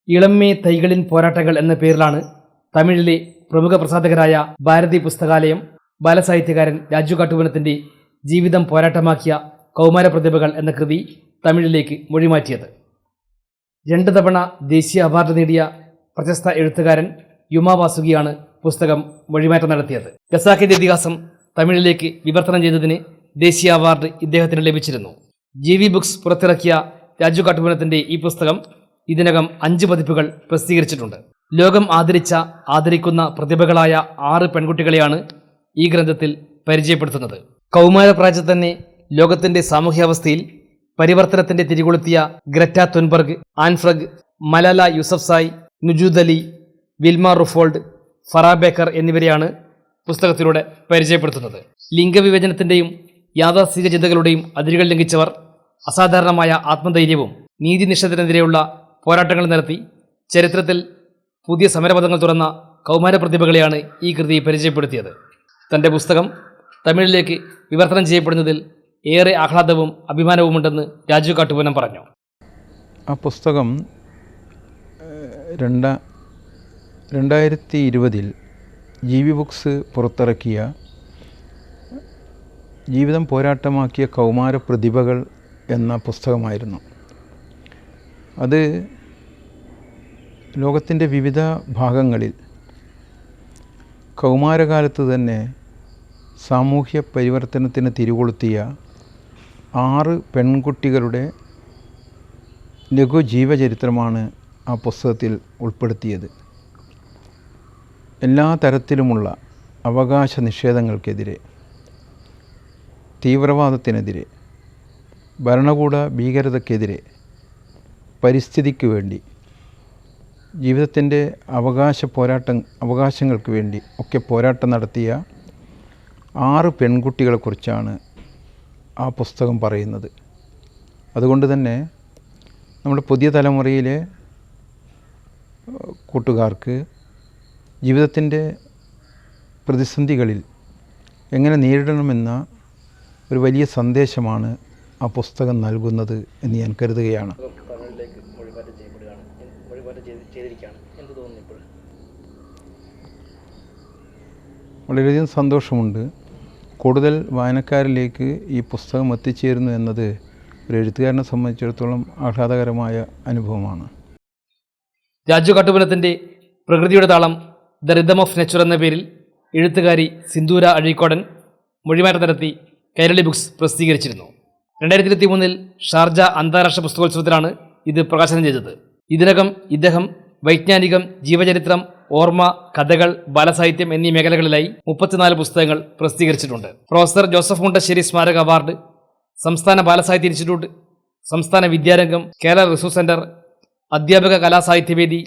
ഇളമേ തൈകളിൻ പോരാട്ടങ്ങൾ എന്ന പേരിലാണ് തമിഴിലെ പ്രമുഖ പ്രസാധകരായ ഭാരതി പുസ്തകാലയം ബാലസാഹിത്യകാരൻ രാജു കാട്ടുപനത്തിൻ്റെ ജീവിതം പോരാട്ടമാക്കിയ കൗമാര പ്രതിഭകൾ എന്ന കൃതി തമിഴിലേക്ക് മൊഴിമാറ്റിയത്. 2 തവണ ദേശീയ അവാർഡ് നേടിയ പ്രശസ്ത എഴുത്തുകാരൻ യുമാ വാസുകിയാണ് പുസ്തകം മൊഴിമാറ്റം നടത്തിയത്. ഖസാക്കിന്റെ ഇതിഹാസം തമിഴിലേക്ക് വിവർത്തനം ചെയ്തതിന് ദേശീയ അവാർഡ് ഇദ്ദേഹത്തിന് ലഭിച്ചിരുന്നു. GV ബുക്സ് പുറത്തിറക്കിയ രാജു കാട്ടുപനത്തിന്റെ ഈ പുസ്തകം ഇതിനകം 5 പതിപ്പുകൾ പ്രസിദ്ധീകരിച്ചിട്ടുണ്ട്. ലോകം ആദരിക്കുന്ന പ്രതിഭകളായ 6 പെൺകുട്ടികളെയാണ് ഈ ഗ്രന്ഥത്തിൽ പരിചയപ്പെടുത്തുന്നത്. കൗമാരപ്രായത്തിൽ തന്നെ ലോകത്തിന്റെ സാമൂഹ്യാവസ്ഥയിൽ പരിവർത്തനത്തിന്റെ തിരികൊളുത്തിയ Greta Thunberg, Anne Frank, Malala Yousafzai, Nujood Ali, Wilma Rudolph, Farah Baker എന്നിവരെയാണ് പുസ്തകത്തിലൂടെ പരിചയപ്പെടുത്തുന്നത്. ലിംഗവിവേചനത്തിന്റെയും യാഥാസ്ഥിക ചിന്തകളുടെയും അതിരുകൾ ലംഘിച്ചവർ അസാധാരണമായ ആത്മധൈര്യവും നീതിനിഷേധത്തിനെതിരെയുള്ള പോരാട്ടങ്ങൾ നടത്തി ചരിത്രത്തിൽ പുതിയ സമരപഥങ്ങൾ തുറന്ന കൗമാര പ്രതിഭകളെയാണ് ഈ കൃതി പരിചയപ്പെടുത്തിയത്. തന്റെ പുസ്തകം തമിഴിലേക്ക് വിവർത്തനം ചെയ്യപ്പെടുന്നതിൽ ഏറെ ആഹ്ലാദവും അഭിമാനവുമുണ്ടെന്ന് രാജു കാട്ടുപനം പറഞ്ഞു. ആ പുസ്തകം 2020 ജീവി ബുക്സ് പുറത്തിറക്കിയ ജീവിതം പോരാട്ടമാക്കിയ കൗമാര പ്രതിഭകൾ എന്ന പുസ്തകമായിരുന്നു. അത് ലോകത്തിൻ്റെ വിവിധ ഭാഗങ്ങളിൽ കൗമാരകാലത്ത് തന്നെ സാമൂഹ്യ പരിവർത്തനത്തിന് തിരികൊളുത്തിയ 6 പെൺകുട്ടികളുടെ ലഘു ജീവചരിത്രമാണ് ആ പുസ്തകത്തിൽ ഉൾപ്പെടുത്തിയത്. എല്ലാ തരത്തിലുമുള്ള അവകാശ നിഷേധങ്ങൾക്കെതിരെ, തീവ്രവാദത്തിനെതിരെ, ഭരണകൂട ഭീകരതയ്ക്കെതിരെ, പരിസ്ഥിതിക്ക് വേണ്ടി, ജീവിതത്തിൻ്റെ അവകാശങ്ങൾക്ക് വേണ്ടി ഒക്കെ പോരാട്ടം നടത്തിയ 6 പെൺകുട്ടികളെക്കുറിച്ചാണ് ആ പുസ്തകം പറയുന്നത്. അതുകൊണ്ട് തന്നെ നമ്മുടെ പുതിയ തലമുറയിലെ കൂട്ടുകാർക്ക് ജീവിതത്തിൻ്റെ പ്രതിസന്ധികളിൽ എങ്ങനെ നേരിടണമെന്ന ഒരു വലിയ സന്ദേശമാണ് ആ പുസ്തകം നൽകുന്നത് എന്ന് ഞാൻ കരുതുകയാണ്. വളരെയധികം സന്തോഷമുണ്ട്. കൂടുതൽ വായനക്കാരിലേക്ക് ഈ പുസ്തകം എത്തിച്ചേരുന്നു എന്നത് ഒരു എഴുത്തുകാരനെ സംബന്ധിച്ചിടത്തോളം ആഹ്ലാദകരമായ അനുഭവമാണ്. രാജു കാട്ടുപനത്തിൻ്റെ പ്രകൃതിയുടെ താളം ദ റിതം ഓഫ് നേച്ചർ എന്ന പേരിൽ എഴുത്തുകാരി സിന്ദൂര അഴീക്കോടൻ മൊഴിമാറ്റം നടത്തി കൈരളി ബുക്സ് പ്രസിദ്ധീകരിച്ചിരുന്നു. 2023 ഷാർജ അന്താരാഷ്ട്ര പുസ്തകോത്സവത്തിലാണ് ഇത് പ്രകാശനം ചെയ്തത്. ഇതിനകം ഇദ്ദേഹം വൈജ്ഞാനികം, ജീവചരിത്രം, ഓർമ്മ, കഥകൾ, ബാലസാഹിത്യം എന്നീ മേഖലകളിലായി 34 പുസ്തകങ്ങൾ പ്രസിദ്ധീകരിച്ചിട്ടുണ്ട്. പ്രൊഫസർ ജോസഫ് മുണ്ടശ്ശേരി സ്മാരക അവാർഡ്, സംസ്ഥാന ബാലസാഹിത്യ ഇൻസ്റ്റിറ്റ്യൂട്ട്, സംസ്ഥാന വിദ്യാരംഗം, കേരള റിസോഴ്സ് സെന്റർ, അധ്യാപക കലാസാഹിത്യവേദി,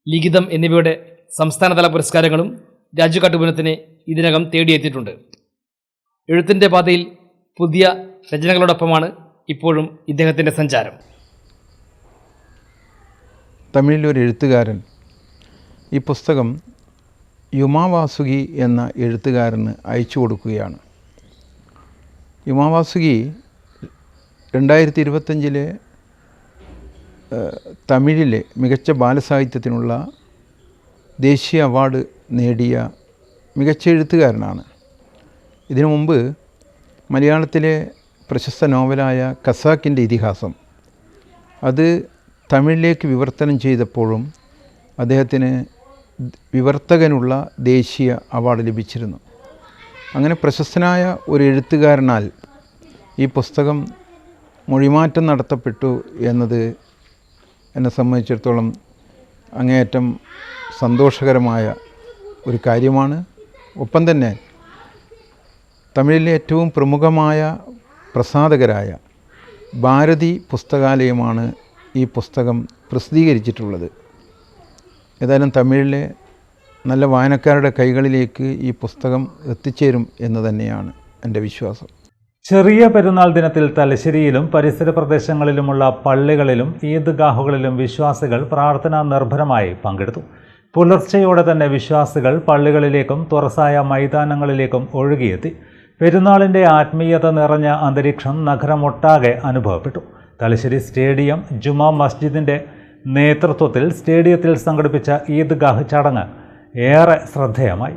ലിഖിതം എന്നിവയുടെ സംസ്ഥാനതല പുരസ്കാരങ്ങളും രാജു കാട്ടുപനത്തിനെ ഇതിനകം തേടിയെത്തിയിട്ടുണ്ട്. എഴുത്തിൻ്റെ പാതയിൽ പുതിയ രചനകളോടൊപ്പമാണ് ഇപ്പോഴും ഇദ്ദേഹത്തിൻ്റെ സഞ്ചാരം. തമിഴിലൊരു എഴുത്തുകാരൻ ഈ പുസ്തകം യുമാ വാസുകി എന്ന എഴുത്തുകാരന് അയച്ചു കൊടുക്കുകയാണ്. യുമാ വാസുകി 2025 തമിഴിലെ മികച്ച ബാലസാഹിത്യത്തിനുള്ള ദേശീയ അവാർഡ് നേടിയ മികച്ച എഴുത്തുകാരനാണ്. ഇതിനു മുമ്പ് മലയാളത്തിലെ പ്രശസ്ത നോവലായ ഖസാക്കിൻ്റെ ഇതിഹാസം അത് തമിഴിലേക്ക് വിവർത്തനം ചെയ്തപ്പോഴും അദ്ദേഹത്തിന് വിവർത്തകനുള്ള ദേശീയ അവാർഡ് ലഭിച്ചിരുന്നു. അങ്ങനെ പ്രശസ്തനായ ഒരു എഴുത്തുകാരനാൽ ഈ പുസ്തകം മൊഴിമാറ്റം നടത്തപ്പെട്ടു എന്നത് എന്നെ സംബന്ധിച്ചിടത്തോളം അങ്ങേയറ്റം സന്തോഷകരമായ ഒരു കാര്യമാണ്. ഒപ്പം തന്നെ തമിഴിലെ ഏറ്റവും പ്രമുഖമായ പ്രസാധകരായ ഭാരതി പുസ്തകാലയമാണ് ഈ പുസ്തകം പ്രസിദ്ധീകരിച്ചിട്ടുള്ളത്. ഏതായാലും തമിഴിലെ നല്ല വായനക്കാരുടെ കൈകളിലേക്ക് ഈ പുസ്തകം എത്തിച്ചേരും എന്ന് തന്നെയാണ് എൻ്റെ വിശ്വാസം. ചെറിയ പെരുന്നാൾ ദിനത്തിൽ തലശ്ശേരിയിലും പരിസര പ്രദേശങ്ങളിലുമുള്ള പള്ളികളിലും ഈദ്ഗാഹുകളിലും വിശ്വാസികൾ പ്രാർത്ഥനാ നിർഭരമായി പങ്കെടുത്തു. പുലർച്ചെയോടെ തന്നെ വിശ്വാസികൾ പള്ളികളിലേക്കും തുറസായ മൈതാനങ്ങളിലേക്കും ഒഴുകിയെത്തി. പെരുന്നാളിൻ്റെ ആത്മീയത നിറഞ്ഞ അന്തരീക്ഷം നഗരമൊട്ടാകെ അനുഭവപ്പെട്ടു. തലശ്ശേരി സ്റ്റേഡിയം ജുമാ മസ്ജിദിൻ്റെ നേതൃത്വത്തിൽ സ്റ്റേഡിയത്തിൽ സംഘടിപ്പിച്ച ഈദ്ഗാഹ് ചടങ്ങ് ഏറെ ശ്രദ്ധേയമായി.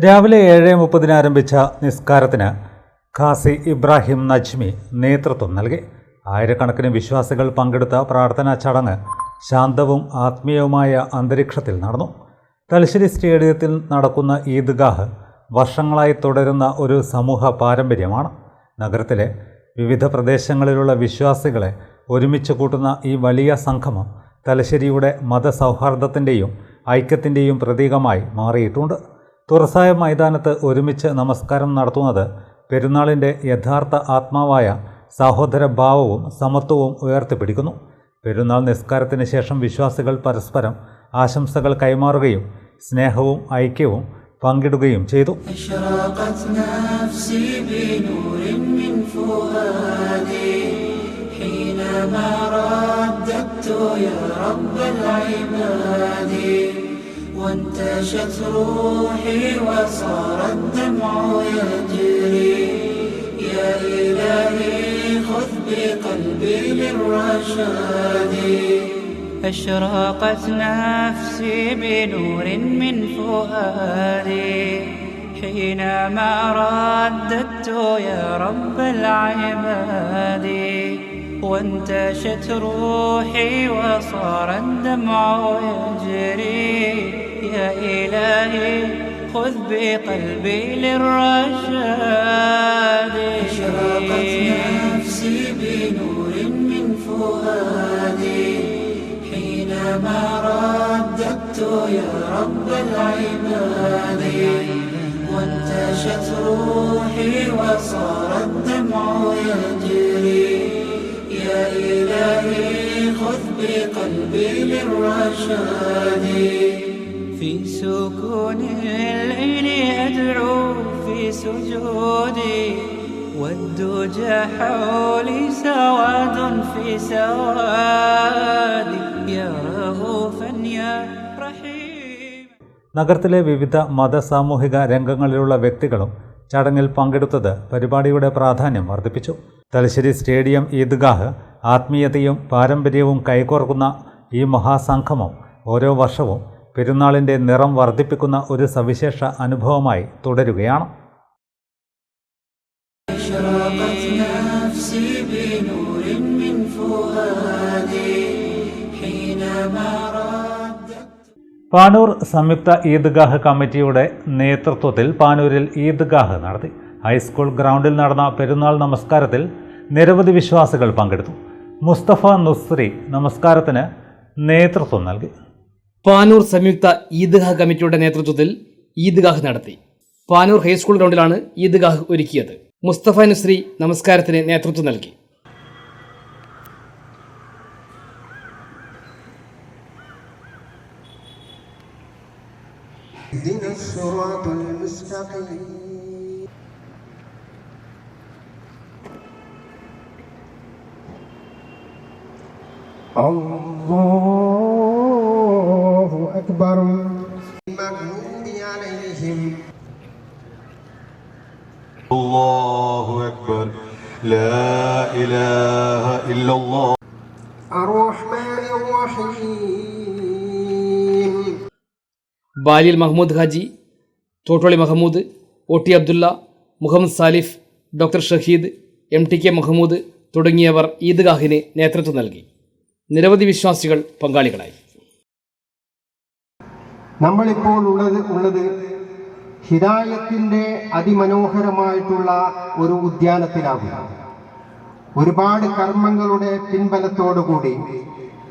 രാവിലെ 7:30 ആരംഭിച്ച നിസ്കാരത്തിന് ഖാസി ഇബ്രാഹിം നജ്മി നേതൃത്വം നൽകി. ആയിരക്കണക്കിന് വിശ്വാസികൾ പങ്കെടുത്ത പ്രാർത്ഥനാ ചടങ്ങ് ശാന്തവും ആത്മീയവുമായ അന്തരീക്ഷത്തിൽ നടന്നു. തലശ്ശേരി സ്റ്റേഡിയത്തിൽ നടക്കുന്ന ഈദ്ഗാഹ് വർഷങ്ങളായി തുടരുന്ന ഒരു സമൂഹ പാരമ്പര്യമാണ്. നഗരത്തിലെ വിവിധ പ്രദേശങ്ങളിലുള്ള വിശ്വാസികളെ ഒരുമിച്ച് കൂട്ടുന്ന ഈ വലിയ സംഗമം തലശ്ശേരിയുടെ മതസൗഹാർദ്ദത്തിൻ്റെയും ഐക്യത്തിൻ്റെയും പ്രതീകമായി മാറിയിട്ടുണ്ട്. തുറസായ മൈതാനത്ത് ഒരുമിച്ച് നമസ്കാരം നടത്തുന്നത് പെരുന്നാളിൻ്റെ യഥാർത്ഥ ആത്മാവായ സഹോദരഭാവവും സമത്വവും ഉയർത്തിപ്പിടിക്കുന്നു. പെരുന്നാൾ നിസ്കാരത്തിന് ശേഷം വിശ്വാസികൾ പരസ്പരം ആശംസകൾ കൈമാറുകയും സ്നേഹവും ഐക്യവും പങ്കിടുകയും ചെയ്തു. وانتشت روحي وصار الدمع يجري يا إلهي خذ بقلبي للرشاد أشرقت نفسي بنور من فؤادي حينما رددت يا رب العباد وانتشت روحي وصار الدمع يجري يا إلهي خذ بقلبي للرشاد أشرقت نفسي بنور من فؤادي حينما رددت يا رب العباد وانتشت روحي وصار الدمع يجري يا إلهي خذ بقلبي للرشاد في سكون الليل أدعو في سجودي والدجى حولي سواد في سوادي يا رؤوفا يا رحيم. നഗരത്തിലെ വിവിധ മതസാമൂഹിക രംഗങ്ങളിലുള്ള വ്യക്തികളും ചടങ്ങിൽ പങ്കെടുത്തത് പരിപാടിയുടെ പ്രാധാന്യം വർദ്ധിപ്പിച്ചു. തലശ്ശേരി സ്റ്റേഡിയം ഈദ്ഗാഹ് ആത്മീയതയും പാരമ്പര്യവും കൈകോർക്കുന്ന ഈ മഹാസംഗമം ഓരോ വർഷവും പെരുന്നാളിൻ്റെ നിറം വർദ്ധിപ്പിക്കുന്ന ഒരു സവിശേഷ അനുഭവമായി തുടരുകയാണ്. പാനൂർ സംയുക്ത ഈദ്ഗാഹ് കമ്മിറ്റിയുടെ നേതൃത്വത്തിൽ പാനൂരിൽ ഈദ്ഗാഹ് നടത്തി. ഹൈസ്കൂൾ ഗ്രൗണ്ടിൽ നടന്ന പെരുന്നാൾ നമസ്കാരത്തിൽ നിരവധി വിശ്വാസികൾ പങ്കെടുത്തു. മുസ്തഫ നുസ്രി നമസ്കാരത്തിന് നേതൃത്വം നൽകി. പാനൂർ സംയുക്ത ഈദ്ഗാഹ് കമ്മിറ്റിയുടെ നേതൃത്വത്തിൽ ഈദ്ഗാഹ് നടത്തി. പാനൂർ ഹൈസ്കൂൾ ഗ്രൗണ്ടിലാണ് ഈദ്ഗാഹ് ഒരുക്കിയത്. മുസ്തഫ നുസ്രി നമസ്കാരത്തിന് നേതൃത്വം നൽകി. അല്ലാഹു അക്ബർ മഗ്ദൂബി അലൈഹിം അല്ലാഹു അക്ബർ ലാ ഇലാഹ ഇല്ലല്ലാഹ് അർറഹ്മാനിർ റഹീം. Balil Mahmood Haji, Thottoli Mahamood, OT Abdulla, Muhammad Salif, doctor Shaheed, MTK Mahamood തുടങ്ങിയവർ ഈദ്ഗാഹിന് നേതൃത്വം നൽകി. നിരവധി വിശ്വാസികൾ പങ്കാളികളായി. നമ്മളിപ്പോൾ ഉള്ളത് ഹിദായത്തിൻ്റെ അതിമനോഹരമായിട്ടുള്ള ഒരു ഉദ്യാനത്തിലാകും. ഒരുപാട് കർമ്മങ്ങളുടെ പിൻബലത്തോടുകൂടി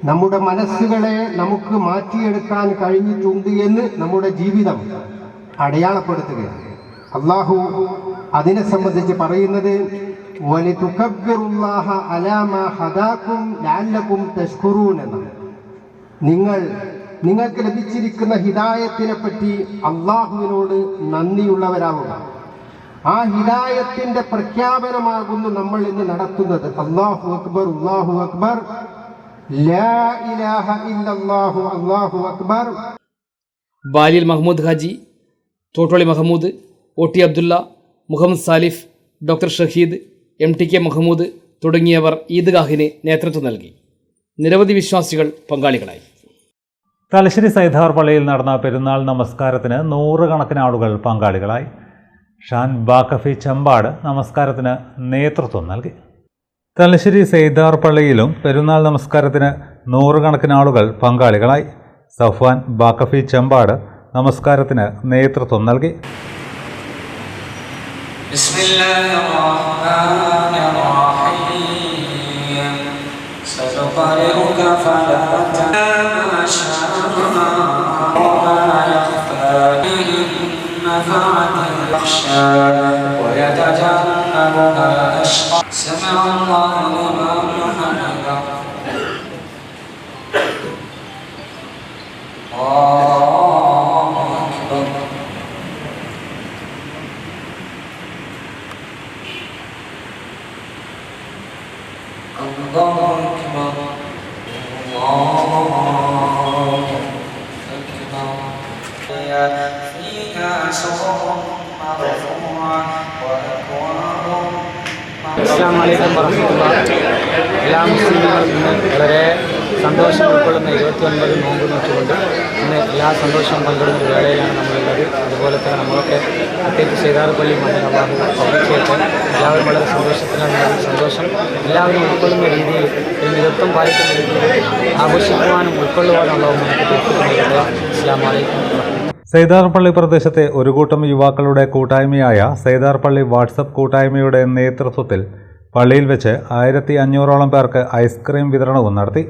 നമ്മുടെ മനസ്സുകളെ നമുക്ക് മാറ്റിയെടുക്കാൻ കഴിഞ്ഞിട്ടുണ്ട് എന്ന് നമ്മുടെ ജീവിതം അടയാളപ്പെടുത്തുകയാണ്. അല്ലാഹു അതിനെ സംബന്ധിച്ച് പറയുന്നത് വലിതുകബ്ബിറുല്ലാഹ അലാ മാ ഹദാകും ലഅല്ലകും തശ്കുറൂൻ എന്നാണ്. നിങ്ങൾക്ക് ലഭിച്ചിരിക്കുന്ന ഹിദായത്തിനെ പറ്റി അള്ളാഹുവിനോട് നന്ദിയുള്ളവരാവുക. ആ ഹിദായത്തിന്റെ പ്രഖ്യാപനമാകുന്നു നമ്മൾ ഇന്ന് നടത്തുന്നത്. അല്ലാഹു അക്ബർ, അല്ലാഹു അക്ബർ, ലാ ഇലാഹ ഇല്ലല്ലാഹു, അല്ലാഹു അക്ബർ. Balil Mahmood Haji, Thottoli Mahamood, OT Abdulla, Muhammad Salif, doctor Shaheed, MTK Mahamood തുടങ്ങിയവർ ഈദ്ഗാഹിന് നേതൃത്വം നൽകി. നിരവധി വിശ്വാസികൾ പങ്കാളികളായി. തലശ്ശേരി സൈദാർ പള്ളിയിൽ നടന്ന പെരുന്നാൾ നമസ്കാരത്തിന് നൂറുകണക്കിന് ആളുകൾ പങ്കാളികളായി. ഷാൻ ബാക്കഫി ചെമ്പാട് നമസ്കാരത്തിന് നേതൃത്വം നൽകി. തലശ്ശേരി സൈദാർ പള്ളിയിലും പെരുന്നാൾ നമസ്കാരത്തിന് നൂറുകണക്കിന് ആളുകൾ പങ്കാളികളായി. സഫ്വാൻ ബാക്കഫി ചെമ്പാട് നമസ്കാരത്തിന് നേതൃത്വം നൽകി. بسم الله الرحمن الرحيم سنقرئك فلا تنسى ما شاء وما يخفى نفعت الأخشى ويتجنبها الأشقى سمع الله لمن حمده الله أكبر الله أكبر الله أكبر فيها سرر مرفوعة وأكواب അസ്സലാമു അലൈക്കും വറഹ്മത്തുള്ളാഹി. എല്ലാ മുസ്ലിങ്ങളും ഇന്ന് വളരെ സന്തോഷം ഉൾക്കൊള്ളുന്ന 29 നോമ്പ് നോക്കിക്കൊണ്ട് ഇന്ന് എല്ലാ സന്തോഷവും പങ്കിടുന്ന ഒരു വേളയിലാണ് നമ്മളുള്ളത്. അതുപോലെ തന്നെ നമ്മളൊക്കെ പ്രത്യേകിച്ച് സൈദാർപള്ളി മണ്ഡലം പരീക്ഷയൊക്കെ എല്ലാവരും വളരെ സന്തോഷത്തിലാണ്. സന്തോഷം എല്ലാവരും ഉൾക്കൊള്ളുന്ന രീതിയിൽ ഒരു മിതത്വം പാലിക്കുന്ന രീതിയിൽ ആഘോഷിക്കുവാനും ഉൾക്കൊള്ളുവാനുള്ള നമുക്ക് തീർച്ചയായിട്ടും. അസ്സലാമു അലൈക്കും. സൈദാർപള്ളി പ്രദേശത്തെ ഒരു കൂട്ടം യുവാക്കളുടെ കൂട്ടായ്മയായ സൈദാർപള്ളി വാട്സപ്പ് കൂട്ടായ്മയുടെ നേതൃത്വത്തിൽ പള്ളിയിൽ വെച്ച് 1500ഓളം പേർക്ക് ഐസ്ക്രീം വിതരണവും നടത്തി.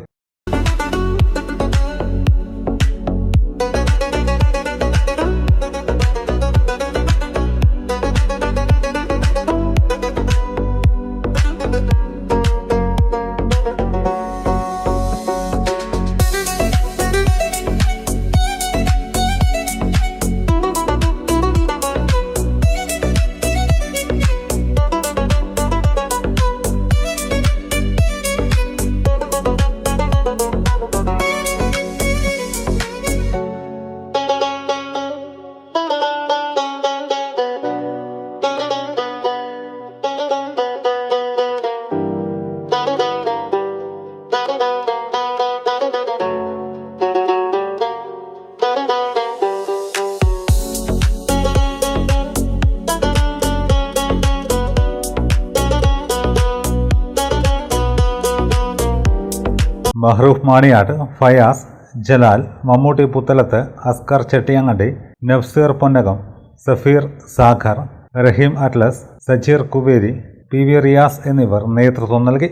മഹ്റൂഫ് മാണിയാട്, ഫയാസ്, ജലാൽ, മമ്മൂട്ടി പുത്തലത്ത്, അസ്കർ ചെട്ടിയങ്ങണ്ടി, നഫ്സീർ പൊന്നകം, സഫീർ സാഖർ, റഹീം അറ്റ്ലസ്, സജീർ കുവേരി, PV റിയാസ് എന്നിവർ നേതൃത്വം നൽകി.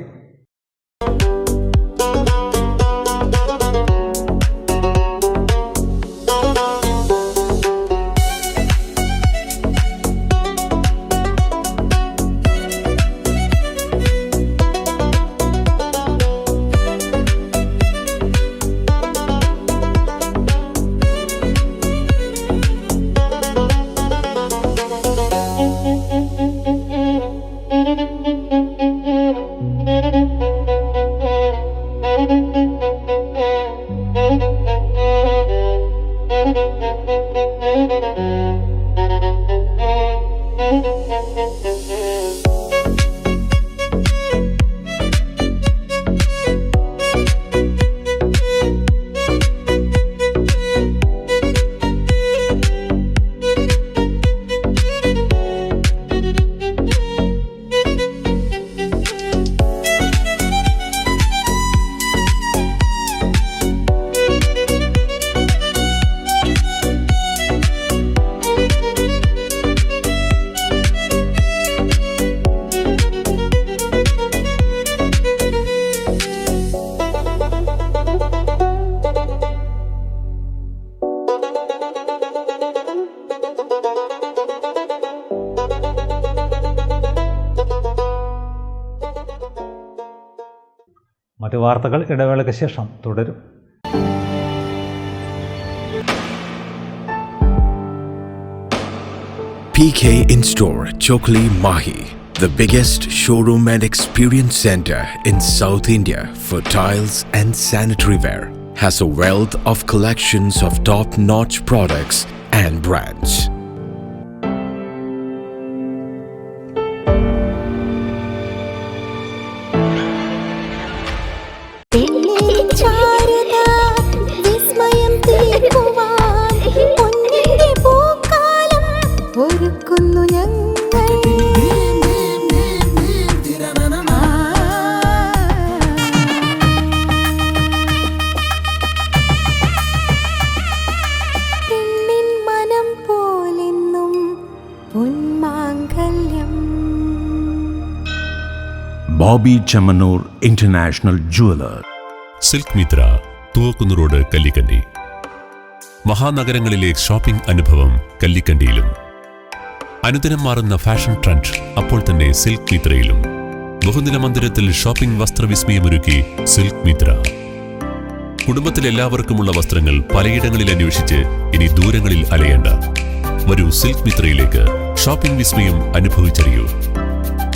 മറ്റു വാർത്തകൾ ഇടവേളയ്ക്ക് ശേഷം തുടരും. PK In-Store Chokli Mahi, the biggest showroom and experience center in South India for tiles and sanitary ware, has a wealth of collections of top-notch products and brands. Boby Chemmanur international jeweller. Silk Mitra, Thuvakkunnu road, Kallikkandi. മഹാനഗരങ്ങളിലെ shopping അനുഭവം കല്ലിക്കണ്ടിയിലും. അനുദിനം മാറുന്ന fashion trend അപ്പോൾ തന്നെ silk മിത്രയിലും. ബഹുനില മന്ദിരത്തിൽ shopping വസ്ത്രവിസ്മയമൊരുക്കി silk Mitra. കുടുംബത്തിലെല്ലാവർക്കുമുള്ള വസ്ത്രങ്ങൾ പലയിടങ്ങളിൽ അന്വേഷിച്ച് ഇനി ദൂരങ്ങളിൽ അലയേണ്ട. വരൂ സിൽക്ക് മിത്രയിലേക്ക്. ഷോപ്പിംഗ് വിസ്മയം അനുഭവിച്ചറിയൂ.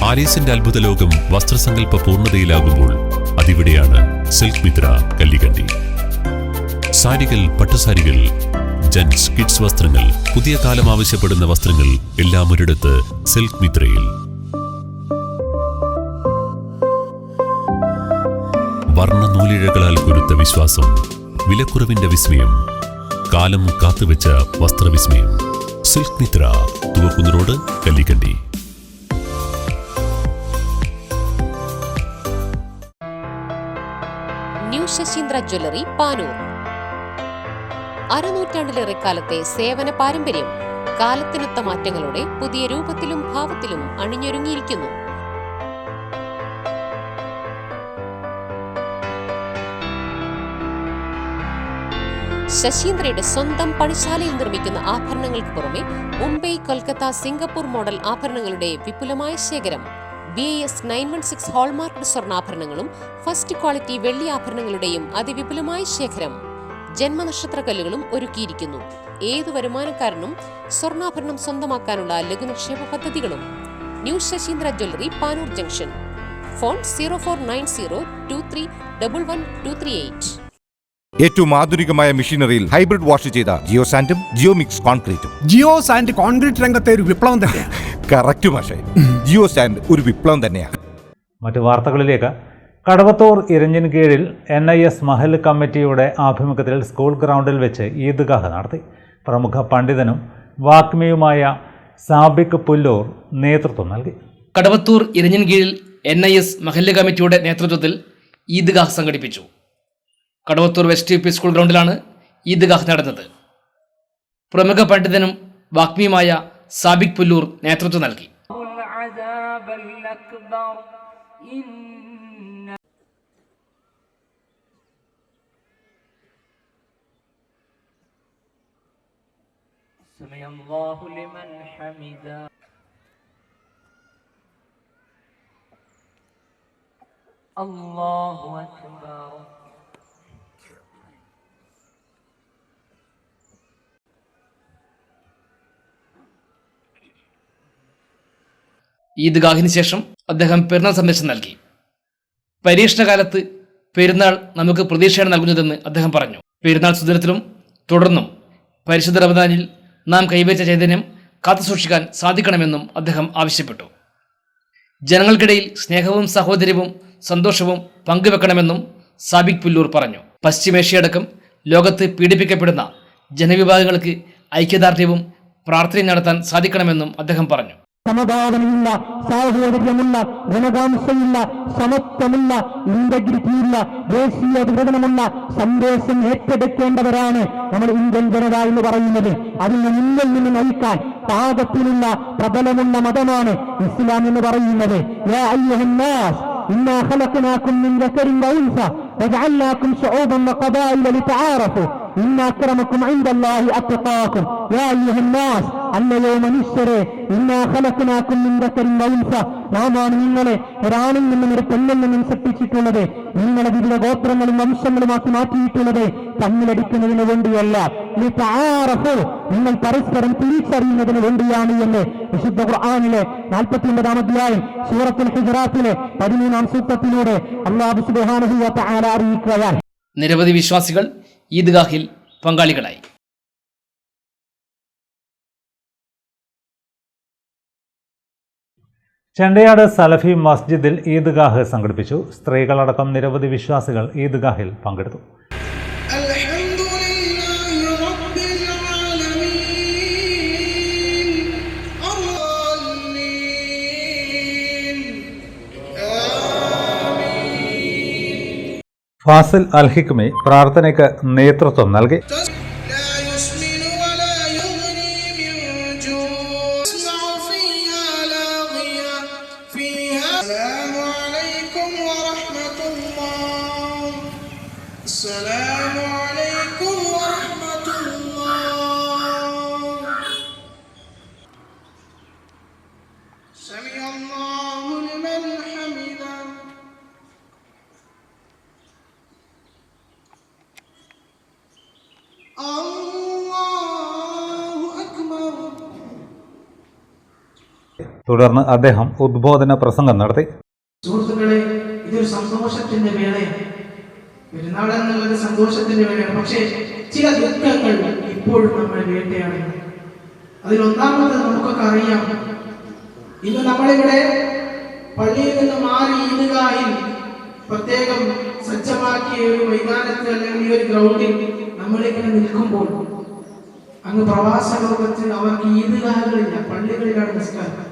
ആലീസിന്റെ അത്ഭുത ലോകം വസ്ത്രസങ്കല്പ പൂർണ്ണതയിലാകുമ്പോൾ അതിവിടെയാണ് സിൽക്ക് മിത്ര, കല്ലിക്കണ്ടി. സാരികൾ, പട്ടുസാരികൾ, ജെന്റ്സ്, കിഡ്സ് വസ്ത്രങ്ങൾ, പുതിയ കാലം ആവശ്യപ്പെടുന്ന വസ്ത്രങ്ങൾ എല്ലാം ഒരിടത്ത് സിൽക്ക് മിത്രയിൽ. വർണ്ണ നൂലിഴകളാൽ കുരുത്ത വിശ്വാസം, വിലക്കുറവിന്റെ വിസ്മയം, കാലം കാത്തുവെച്ച വസ്ത്രവിസ്മയം. Silk Mitra, Thuvakkunnu road, Kallikkandi. New Sasheendra jewellery, Panoor. അരനൂറ്റാണ്ടിലേറെ കാലത്തെ സേവന പാരമ്പര്യം കാലത്തിനൊത്ത മാറ്റങ്ങളോടെ പുതിയ രൂപത്തിലും ഭാവത്തിലും അണിഞ്ഞൊരുങ്ങിയിരിക്കുന്നു. ശശീന്ദ്രയുടെ സ്വന്തം പണിശാലയിൽ നിർമ്മിക്കുന്ന ആഭരണങ്ങൾക്ക് പുറമെ മുംബൈ, കൊൽക്കത്ത, സിംഗപ്പൂർ മോഡൽ ആഭരണങ്ങളുടെ വിപുലമായ ശേഖരം. BIS 916 ഹോൾമാർക്ക്ഡ് സ്വർണ്ണാഭരണങ്ങളും ഫസ്റ്റ് ക്വാളിറ്റി വെള്ളി ആഭരണങ്ങളുടെയും അതിവിപുലമായ ശേഖരം. ജന്മനക്ഷത്രക്കല്ലുകളും ഒരുക്കിയിരിക്കുന്നു. ഏതു വരുമാനക്കാരനും സ്വർണ്ണാഭരണം സ്വന്തമാക്കാനുള്ള ലഘുനിക്ഷേപ പദ്ധതികളും. New Sasheendra jewellery, Panoor junction. Phone 049023112238. ഏറ്റവും ആധുനികമായ മെഷീനറിയിൽ ഹൈബ്രിഡ് വാഷ് ചെയ്ത ജിയോ സാൻഡും ജിയോ മിക്സ് കോൺക്രീറ്റും. ജിയോ സാൻഡ് കോൺക്രീറ്റ് രംഗത്തെ ഒരു വിപ്ലവം തന്നെയാണ്. കറക്റ്റ് മാഷേ, ജിയോ സാൻഡ് ഒരു വിപ്ലവം തന്നെയാണ്. മറ്റു വാർത്തകളിലേക്ക്. കടവത്തൂർ ഇരഞ്ഞിൻകീഴിൽ NIS മഹൽ കമ്മിറ്റിയുടെ ആഭിമുഖ്യത്തിൽ സ്കൂൾ ഗ്രൗണ്ടിൽ വെച്ച് ഈദ്ഗാഹ് നടത്തി. പ്രമുഖ പണ്ഡിതനും വാഗ്മിയുമായ സാബിക് പുല്ലൂർ നേതൃത്വം നൽകി. കടവത്തൂർ ഇരഞ്ഞിൻകീഴിൽ NIS മഹല്ല് കമ്മിറ്റിയുടെ നേതൃത്വത്തിൽ ഈദ്ഗാഹ് സംഘടിപ്പിച്ചു. കടവത്തൂർ വെസ്റ്റ് UP സ്കൂൾ ഗ്രൗണ്ടിലാണ് ഈദ്ഗാഹ് നടന്നത്. പ്രമുഖ പണ്ഡിതനും വാഗ്മിയുമായ സാബിക് പുല്ലൂർ നേതൃത്വം നൽകി. അല്ലാഹു അക്ബർ. ഈദ്ഗാഹിന് ശേഷം അദ്ദേഹം പെരുന്നാൾ സന്ദേശം നൽകി. പരീക്ഷണകാലത്ത് പെരുന്നാൾ നമുക്ക് പ്രതീക്ഷയാണ് നൽകുന്നതെന്ന് അദ്ദേഹം പറഞ്ഞു. പെരുന്നാൾ സുദിനത്തിലും തുടർന്നും പരിശുദ്ധ റമദാനിൽ നാം കൈവച്ച ചൈതന്യം കാത്തുസൂക്ഷിക്കാൻ സാധിക്കണമെന്നും അദ്ദേഹം ആവശ്യപ്പെട്ടു. ജനങ്ങൾക്കിടയിൽ സ്നേഹവും സഹോദര്യവും സന്തോഷവും പങ്കുവെക്കണമെന്നും സാബിക് പുല്ലൂർ പറഞ്ഞു. പശ്ചിമേഷ്യയടക്കം ലോകത്ത് പീഡിപ്പിക്കപ്പെടുന്ന ജനവിഭാഗങ്ങൾക്ക് ഐക്യദാർഢ്യവും പ്രാർത്ഥനയും നടത്താൻ സാധിക്കണമെന്നും അദ്ദേഹം പറഞ്ഞു. സമഭാവനയുള്ള, സാഹോദര്യമുള്ള, ഗുണകാംക്ഷയുള്ള, സമത്വമുള്ള, ഇന്റഗ്രിറ്റിയുള്ള, ദേശീയ വിഘടനമുള്ള സന്ദേശം ഏറ്റെടുക്കേണ്ടവരാണ് നമ്മൾ ഇന്ത്യൻ ജനത എന്ന് പറയുന്നത്. അതിന് മുന്നിൽ നിന്ന് നയിക്കാൻ പാകത്തിലുള്ള പ്രബലമുള്ള മതമാണ് ഇസ്ലാം എന്ന് പറയുന്നത്. യാ അയ്യുഹന്നാസ് ഇന്നാ ഖലഖനാകും മിൻ ദക്കരിൻ വഉൻസ വജഅൽനാകും ശുഊബൻ വഖബായില ലിതആറഫു ഇന്ന അക്രമക്കും ഇൻദല്ലാഹി അത്ഖാകും. യാ അയ്യുഹന്നാസ്, അല്ലയോ മനുഷ്യരെ, ഇന്നാ ഖലഖനാകും മിൻ ദക്കരിൻ വഉൻസ, നാമാണ് നിങ്ങളെ ഒരാണിൽ നിന്നും ഒരു പെണ്ണിൽ നിന്നും സൃഷ്ടിച്ചിട്ടുള്ളത്. നിങ്ങളെ വിവിധ ഗോത്രങ്ങളും വംശങ്ങളുമാക്കി മാറ്റിയിട്ടുള്ളത് തമ്മിലടിക്കുന്നതിന് വേണ്ടിയല്ല, ലിതആറഫു, നിങ്ങൾ പരസ്പരം തിരിച്ചറിയുന്നതിന് വേണ്ടിയാണ് എന്ന് വിശുദ്ധ ഖുർആനിലെ 49-ാം അധ്യായം സൂറത്തുൽ ഹുജറാത്തിലെ 13-ാം സൂക്തത്തിലൂടെ അല്ലാഹു സുബ്ഹാനഹു വ തആല അറിയിക്കുകയാണ്. നിരവധി വിശ്വാസികൾ ഈദ്ഗാഹിൽ പങ്കാളികളായി. ചെണ്ടയാട് സലഫി മസ്ജിദിൽ ഈദ്ഗാഹ് സംഘടിപ്പിച്ചു. സ്ത്രീകളടക്കം നിരവധി വിശ്വാസികൾ ഈദ്ഗാഹിൽ പങ്കെടുത്തു. ഫാസിൽ അൽ ഹിക്മി പ്രാർത്ഥനയ്ക്ക് നേതൃത്വം നൽകി. തുടർന്ന് അദ്ദേഹം ഉദ്ബോധന പ്രസംഗം നടത്തി. സുഹൃത്തുക്കളെ, ഇതൊരു സന്തോഷത്തിന്റെ വേളയാണ്. പെരുന്നാൾ എന്നുള്ളത് സന്തോഷത്തിന്റെ വേളയാണ്. പക്ഷേ ചില ദുഃഖങ്ങൾ ഇപ്പോഴും നമ്മൾ വേട്ടയാടുന്നു. അതിലൊന്നാമത് നമുക്കൊക്കെ അറിയാം, ഇന്ന് നമ്മളിവിടെ പള്ളിയിൽ നിന്ന് മാറി ഈദ്ഗാഹിൽ പ്രത്യേകം സജ്ജമാക്കിയ ഒരു മൈതാനത്ത് അല്ലെങ്കിൽ ഈ ഒരു ഗ്രൗണ്ടിൽ നമ്മളിങ്ങനെ നിൽക്കുമ്പോൾ അങ്ങ് പ്രവാസ ലോകത്ത് അവർക്ക് ഈദ്ഗാഹുകളില്ല, പള്ളികളിലാണ് നിസ്കാരം.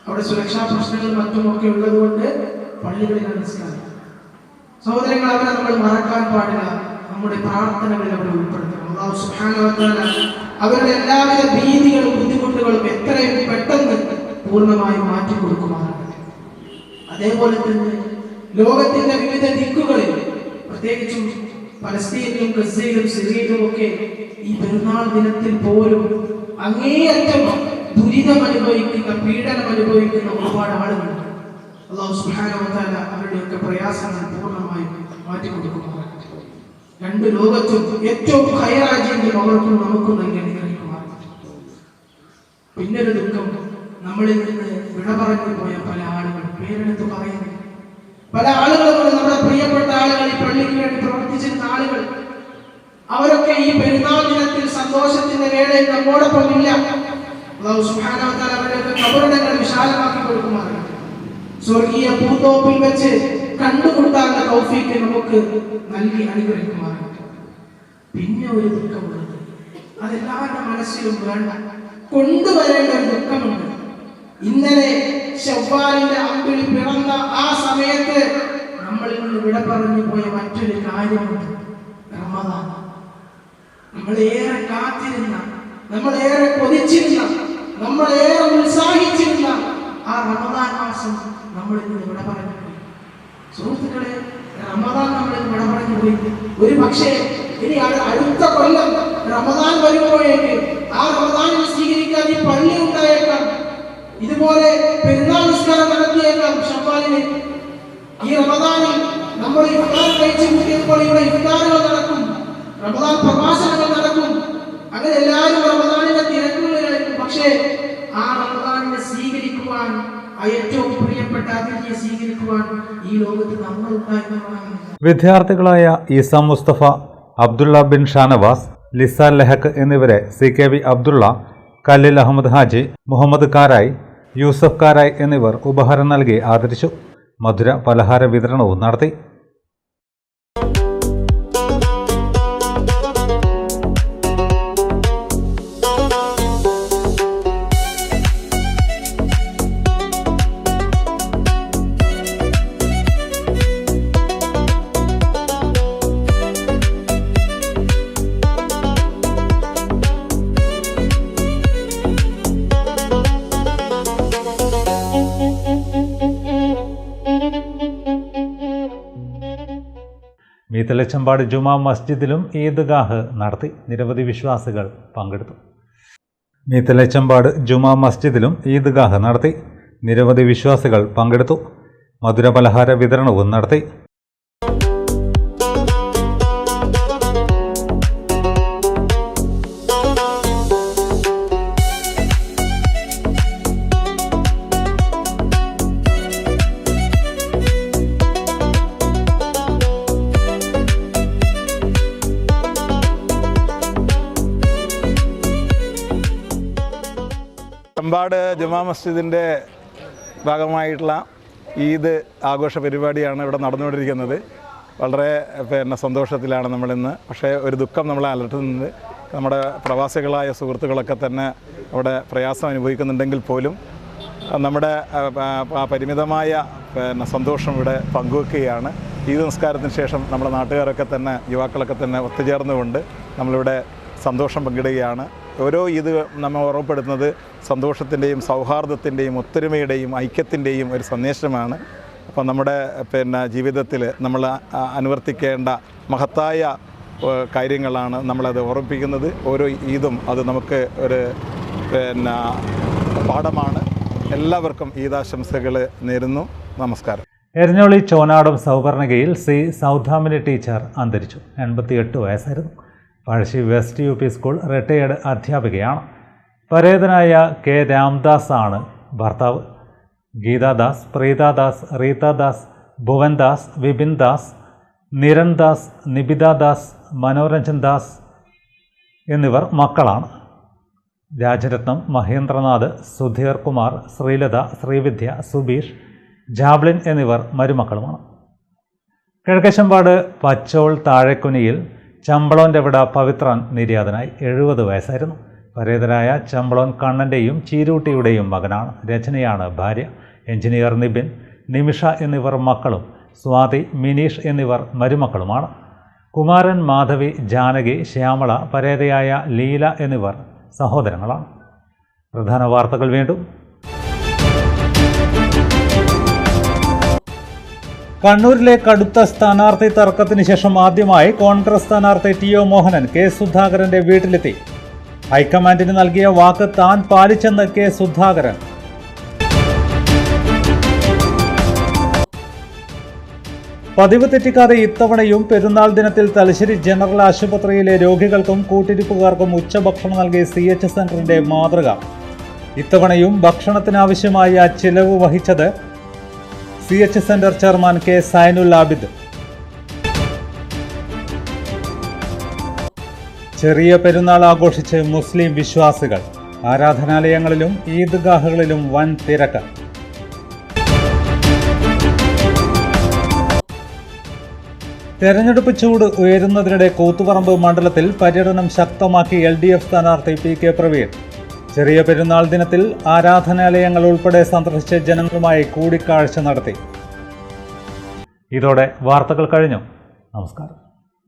അവിടെ സുരക്ഷാ പ്രശ്നങ്ങൾ മറ്റുമൊക്കെ ഉള്ളതുകൊണ്ട് പള്ളികളിലാണ് നിസ്കാരം. സഹോദരങ്ങൾ, അവരെ നമ്മൾ മറക്കാൻ പാടില്ല. നമ്മുടെ പ്രാർത്ഥനകളിൽ അവരെ ഉൾപ്പെടുത്തണം. അല്ലാഹു സുബ്ഹാനഹു വ തആല അവരുടെ എല്ലാവിധ ഭീതികളും ബുദ്ധിമുട്ടുകളും എത്രയും പെട്ടെന്ന് പൂർണ്ണമായും മാറ്റി കൊടുക്കുമാറാകട്ടെ. അതേപോലെ തന്നെ ലോകത്തിന്റെ വിവിധ ദിക്കുകളിൽ, പ്രത്യേകിച്ചും പലസ്തീനിലും ഗസയിലും സിറിയയിലും ഒക്കെ ഈ പെരുന്നാൾ ദിനത്തിൽ പോലും അങ്ങേയറ്റം ദുരിതം അനുഭവിക്കുന്ന, പീഡനം അനുഭവിക്കുന്ന ഒരുപാട് ആളുകളുണ്ട്. അല്ലാഹു സുബ്ഹാനഹു വ തആല അവരുടെയൊക്കെ പ്രയാസങ്ങൾ പൂർണ്ണമായും മാറ്റിക്കൊടുക്കുമാറാകട്ടെ. രണ്ട് ലോകത്തും ഏറ്റവും ഹൈറാജ്യം അവർക്കും നമുക്കും നൽകി അനുഗ്രഹിക്കുമാറാകട്ടെ. പിന്നൊരു ദുഃഖം, നമ്മളിൽ നിന്ന് വിട പറഞ്ഞു പോയ പല ആളുകൾ, പേരെടുത്ത് പറയുന്നു, പല ആളുകളും നമ്മുടെ പ്രിയപ്പെട്ട ആളുകൾ, ഈ പള്ളിക്ക് വേണ്ടി പ്രവർത്തിച്ചിരുന്ന ആളുകൾ, അവരൊക്കെ ഈ പെരുന്നാൾ ദിനത്തിൽ സന്തോഷത്തിന്റെ വേളയിൽ നമ്മോടൊപ്പം ഇല്ല. അല്ലാഹു സുബ്ഹാനഹു വ തആല അവരുടെ ഖബറിടങ്ങൾ വിശാലമാക്കി കൊടുക്കുമാറാകട്ടെ. സ്വർഗീയ പൂന്തോപ്പിൽ വെച്ച് കണ്ടുമുട്ടാനുള്ള തൗഫീഖ് നമുക്ക് നൽകി അനുഗ്രഹിക്കുമാറാകട്ടെ. പിന്നെ ഒരു ദുഃഖമുണ്ട്, അതെല്ലാവരുടെ മനസ്സിലും വേണ്ട, കൊണ്ടുവരേണ്ട ഒരു ദുഃഖമുണ്ട്. ഇന്നലെ ശവ്വാലിന്റെ അമ്പിളി പിറന്ന ആ സമയത്ത് നമ്മളിൽ നിന്ന് വിട പറഞ്ഞു പോയ മറ്റൊരു കാര്യമുണ്ട്, റമദാൻ. നമ്മളേറെ കാത്തിരുന്ന, നമ്മളേറെ കൊതിച്ചിരുന്ന, നമ്മളേറെ ഉത്സാഹിച്ചിരുന്ന ആ റമദാൻ മാസം നമ്മളിൽ നിന്ന് വിട പറഞ്ഞു പോയി. സുഹൃത്തുക്കളെ, റമദാൻ നമ്മളിൽ വിട പറഞ്ഞു പോയി. ഒരു പക്ഷേ ഇനി അടുത്ത കൊല്ലം റമദാൻ വരുമ്പോഴേക്ക് ആ റമദാനിൽ സ്വീകരിക്കാൻ ഈ പള്ളി ഉണ്ടായേക്കാം, ഇതുപോലെ പെരുന്നാൾ നിസ്കാരം നടത്തിയേക്കാം. ശവ്വാലിന് ഈ റമദാനിൽ നമ്മൾ ഇഫ്താർ കഴിച്ചു കൂട്ടിയപ്പോൾ ഇവിടെ ഇഫ്താറുകൾ നടക്കും, റമദാൻ പ്രഭാഷണങ്ങൾ നടക്കും. അങ്ങനെ എല്ലാവരും റമദാനിന്റെ തിരക്കുകളിലായിരിക്കും. പക്ഷേ ആ റമദാനിനെ സ്വീകരിക്കുവാൻ, ആ ഏറ്റവും പ്രിയപ്പെട്ട അതിഥിയെ സ്വീകരിക്കുവാൻ ഈ ലോകത്ത് നമ്മൾ ഉണ്ടായിരുന്നവരാണ്. വിദ്യാർത്ഥികളായ ഈസ മുസ്തഫ, അബ്ദുള്ള ബിൻ ഷാനവാസ്, ലിസാൻ ലഹക്ക് എന്നിവരെ CKV അബ്ദുള്ള, കല്ലിൽ അഹമ്മദ് ഹാജി, മുഹമ്മദ് കാരായ്, യൂസഫ് കാരായ് എന്നിവർ ഉപഹാരം നൽകി ആദരിച്ചു. മധുര പലഹാര വിതരണവും നടത്തി. മീത്തലച്ചമ്പാട് ജുമാ മസ്ജിദിലും ഈദ്ഗാഹ് നടത്തി. നിരവധി വിശ്വാസികൾ പങ്കെടുത്തു. മീത്തലച്ചമ്പാട് ജുമാ മസ്ജിദിലും ഈദ്ഗാഹ് നടത്തി. നിരവധി വിശ്വാസികൾ പങ്കെടുത്തു. മധുര പലഹാര വിതരണവും നടത്തി. ചമ്പാട് ജുമാ മസ്ജിദിൻ്റെ ഭാഗമായിട്ടുള്ള ഈദ് ആഘോഷ പരിപാടിയാണ് ഇവിടെ നടന്നുകൊണ്ടിരിക്കുന്നത്. വളരെ സന്തോഷത്തിലാണ് നമ്മളിന്ന്. പക്ഷേ ഒരു ദുഃഖം നമ്മളെ അലട്ടുന്നത്, നമ്മുടെ പ്രവാസികളായ സുഹൃത്തുക്കളൊക്കെ തന്നെ അവിടെ പ്രയാസം അനുഭവിക്കുന്നുണ്ടെങ്കിൽ പോലും നമ്മുടെ പരിമിതമായ സന്തോഷം ഇവിടെ പങ്കുവെക്കുകയാണ്. ഈദ് നിസ്കാരത്തിന് ശേഷം നമ്മുടെ നാട്ടുകാരൊക്കെ തന്നെ, യുവാക്കളൊക്കെ തന്നെ ഒത്തുചേർന്നുകൊണ്ട് നമ്മളിവിടെ സന്തോഷം പങ്കിടുകയാണ്. ഓരോ ഈദ് നമ്മെ ഓർമ്മപ്പെടുത്തുന്നത് സന്തോഷത്തിൻ്റെയും സൗഹാർദ്ദത്തിൻ്റെയും ഒത്തൊരുമയുടെയും ഐക്യത്തിൻ്റെയും ഒരു സന്ദേശമാണ്. അപ്പോൾ നമ്മുടെ ജീവിതത്തിൽ നമ്മൾ അനുവർത്തിക്കേണ്ട മഹത്തായ കാര്യങ്ങളാണ് നമ്മളത് ഓർമ്മിപ്പിക്കുന്നത്. ഓരോ ഈദും അത് നമുക്ക് ഒരു പാഠമാണ്. എല്ലാവർക്കും ഈദാശംസകൾ നേരുന്നു. നമസ്കാരം. എരഞ്ഞോളി ചോനാടം സൗവർണികയിൽ സൗദാമിനി ടീച്ചർ അന്തരിച്ചു. 88 വയസ്സായിരുന്നു. Pazhassi west UP school retired അധ്യാപികയാണ്. പരേതനായ K. രാംദാസ് ആണ് ഭർത്താവ്. ഗീതാദാസ്, പ്രീതാദാസ്, റീതാദാസ്, ഭുവൻദാസ്, വിപിൻ ദാസ്, നിരൻ ദാസ്, നിബിതാദാസ്, മനോരഞ്ജൻ ദാസ് എന്നിവർ മക്കളാണ്. രാജരത്നം, മഹേന്ദ്രനാഥ്, സുധീർ കുമാർ, ശ്രീലത, ശ്രീവിദ്യ, സുബീഷ്, ജാബ്ലിൻ എന്നിവർ മരുമക്കളുമാണ്. കിഴക്കശമ്പാട് പച്ചോൾ താഴെക്കുനിയിൽ ചമ്പളോൻ്റെ വിട പവിത്രൻ നിര്യാതനായി. 70 വയസ്സായിരുന്നു. പരേതരായ ചമ്പളോൻ കണ്ണൻ്റെയും ചീരൂട്ടിയുടെയും മകനാണ്. രചനയാണ് ഭാര്യ. എഞ്ചിനീയർ നിബിൻ, നിമിഷ എന്നിവർ മക്കളും സ്വാതി, മിനീഷ് എന്നിവർ മരുമക്കളുമാണ്. കുമാരൻ, മാധവി, ജാനകി, ശ്യാമള, പരേതയായ ലീല എന്നിവർ സഹോദരങ്ങളാണ്. പ്രധാന വാർത്തകൾ വീണ്ടും. കണ്ണൂരിലെ കടുത്ത സ്ഥാനാർത്ഥി തർക്കത്തിന് ശേഷം ആദ്യമായി കോൺഗ്രസ് സ്ഥാനാർത്ഥി ടി ഒ മോഹനൻ കെ സുധാകരന്റെ വീട്ടിലെത്തി. ഹൈക്കമാൻഡിന് നൽകിയ വാക്ക് താൻ പാലിച്ചെന്ന് കെ സുധാകരൻ. പതിവ് തെറ്റിക്കാതെ ഇത്തവണയും പെരുന്നാൾ ദിനത്തിൽ തലശ്ശേരി ജനറൽ ആശുപത്രിയിലെ രോഗികൾക്കും കൂട്ടിരിപ്പുകാർക്കും ഉച്ചഭക്ഷണം നൽകിയ CH സെന്ററിന്റെ മാതൃക. ഇത്തവണയും ഭക്ഷണത്തിനാവശ്യമായ ചിലവ് വഹിച്ചത് CH centre chairman K Zainul Abid. ചെറിയ പെരുന്നാൾ ആഘോഷിച്ച് മുസ്ലിം വിശ്വാസികൾ. ആരാധനാലയങ്ങളിലും ഈദ്ഗാഹുകളിലും വൻ തിരക്ക്. തെരഞ്ഞെടുപ്പ് ചൂട് ഉയരുന്നതിനിടെ കൂത്തുപറമ്പ് മണ്ഡലത്തിൽ പര്യടനം ശക്തമാക്കി LDF സ്ഥാനാർത്ഥി PK പ്രവീൺ. ചെറിയ പെരുന്നാൾ ദിനത്തിൽ ആരാധനാലയങ്ങൾ ഉൾപ്പെടെ സന്ദർശിച്ച് ജനങ്ങളുമായി കൂടിക്കാഴ്ച നടത്തി. ഇതോടെ വാർത്തകൾ കഴിഞ്ഞു. നമസ്കാരം.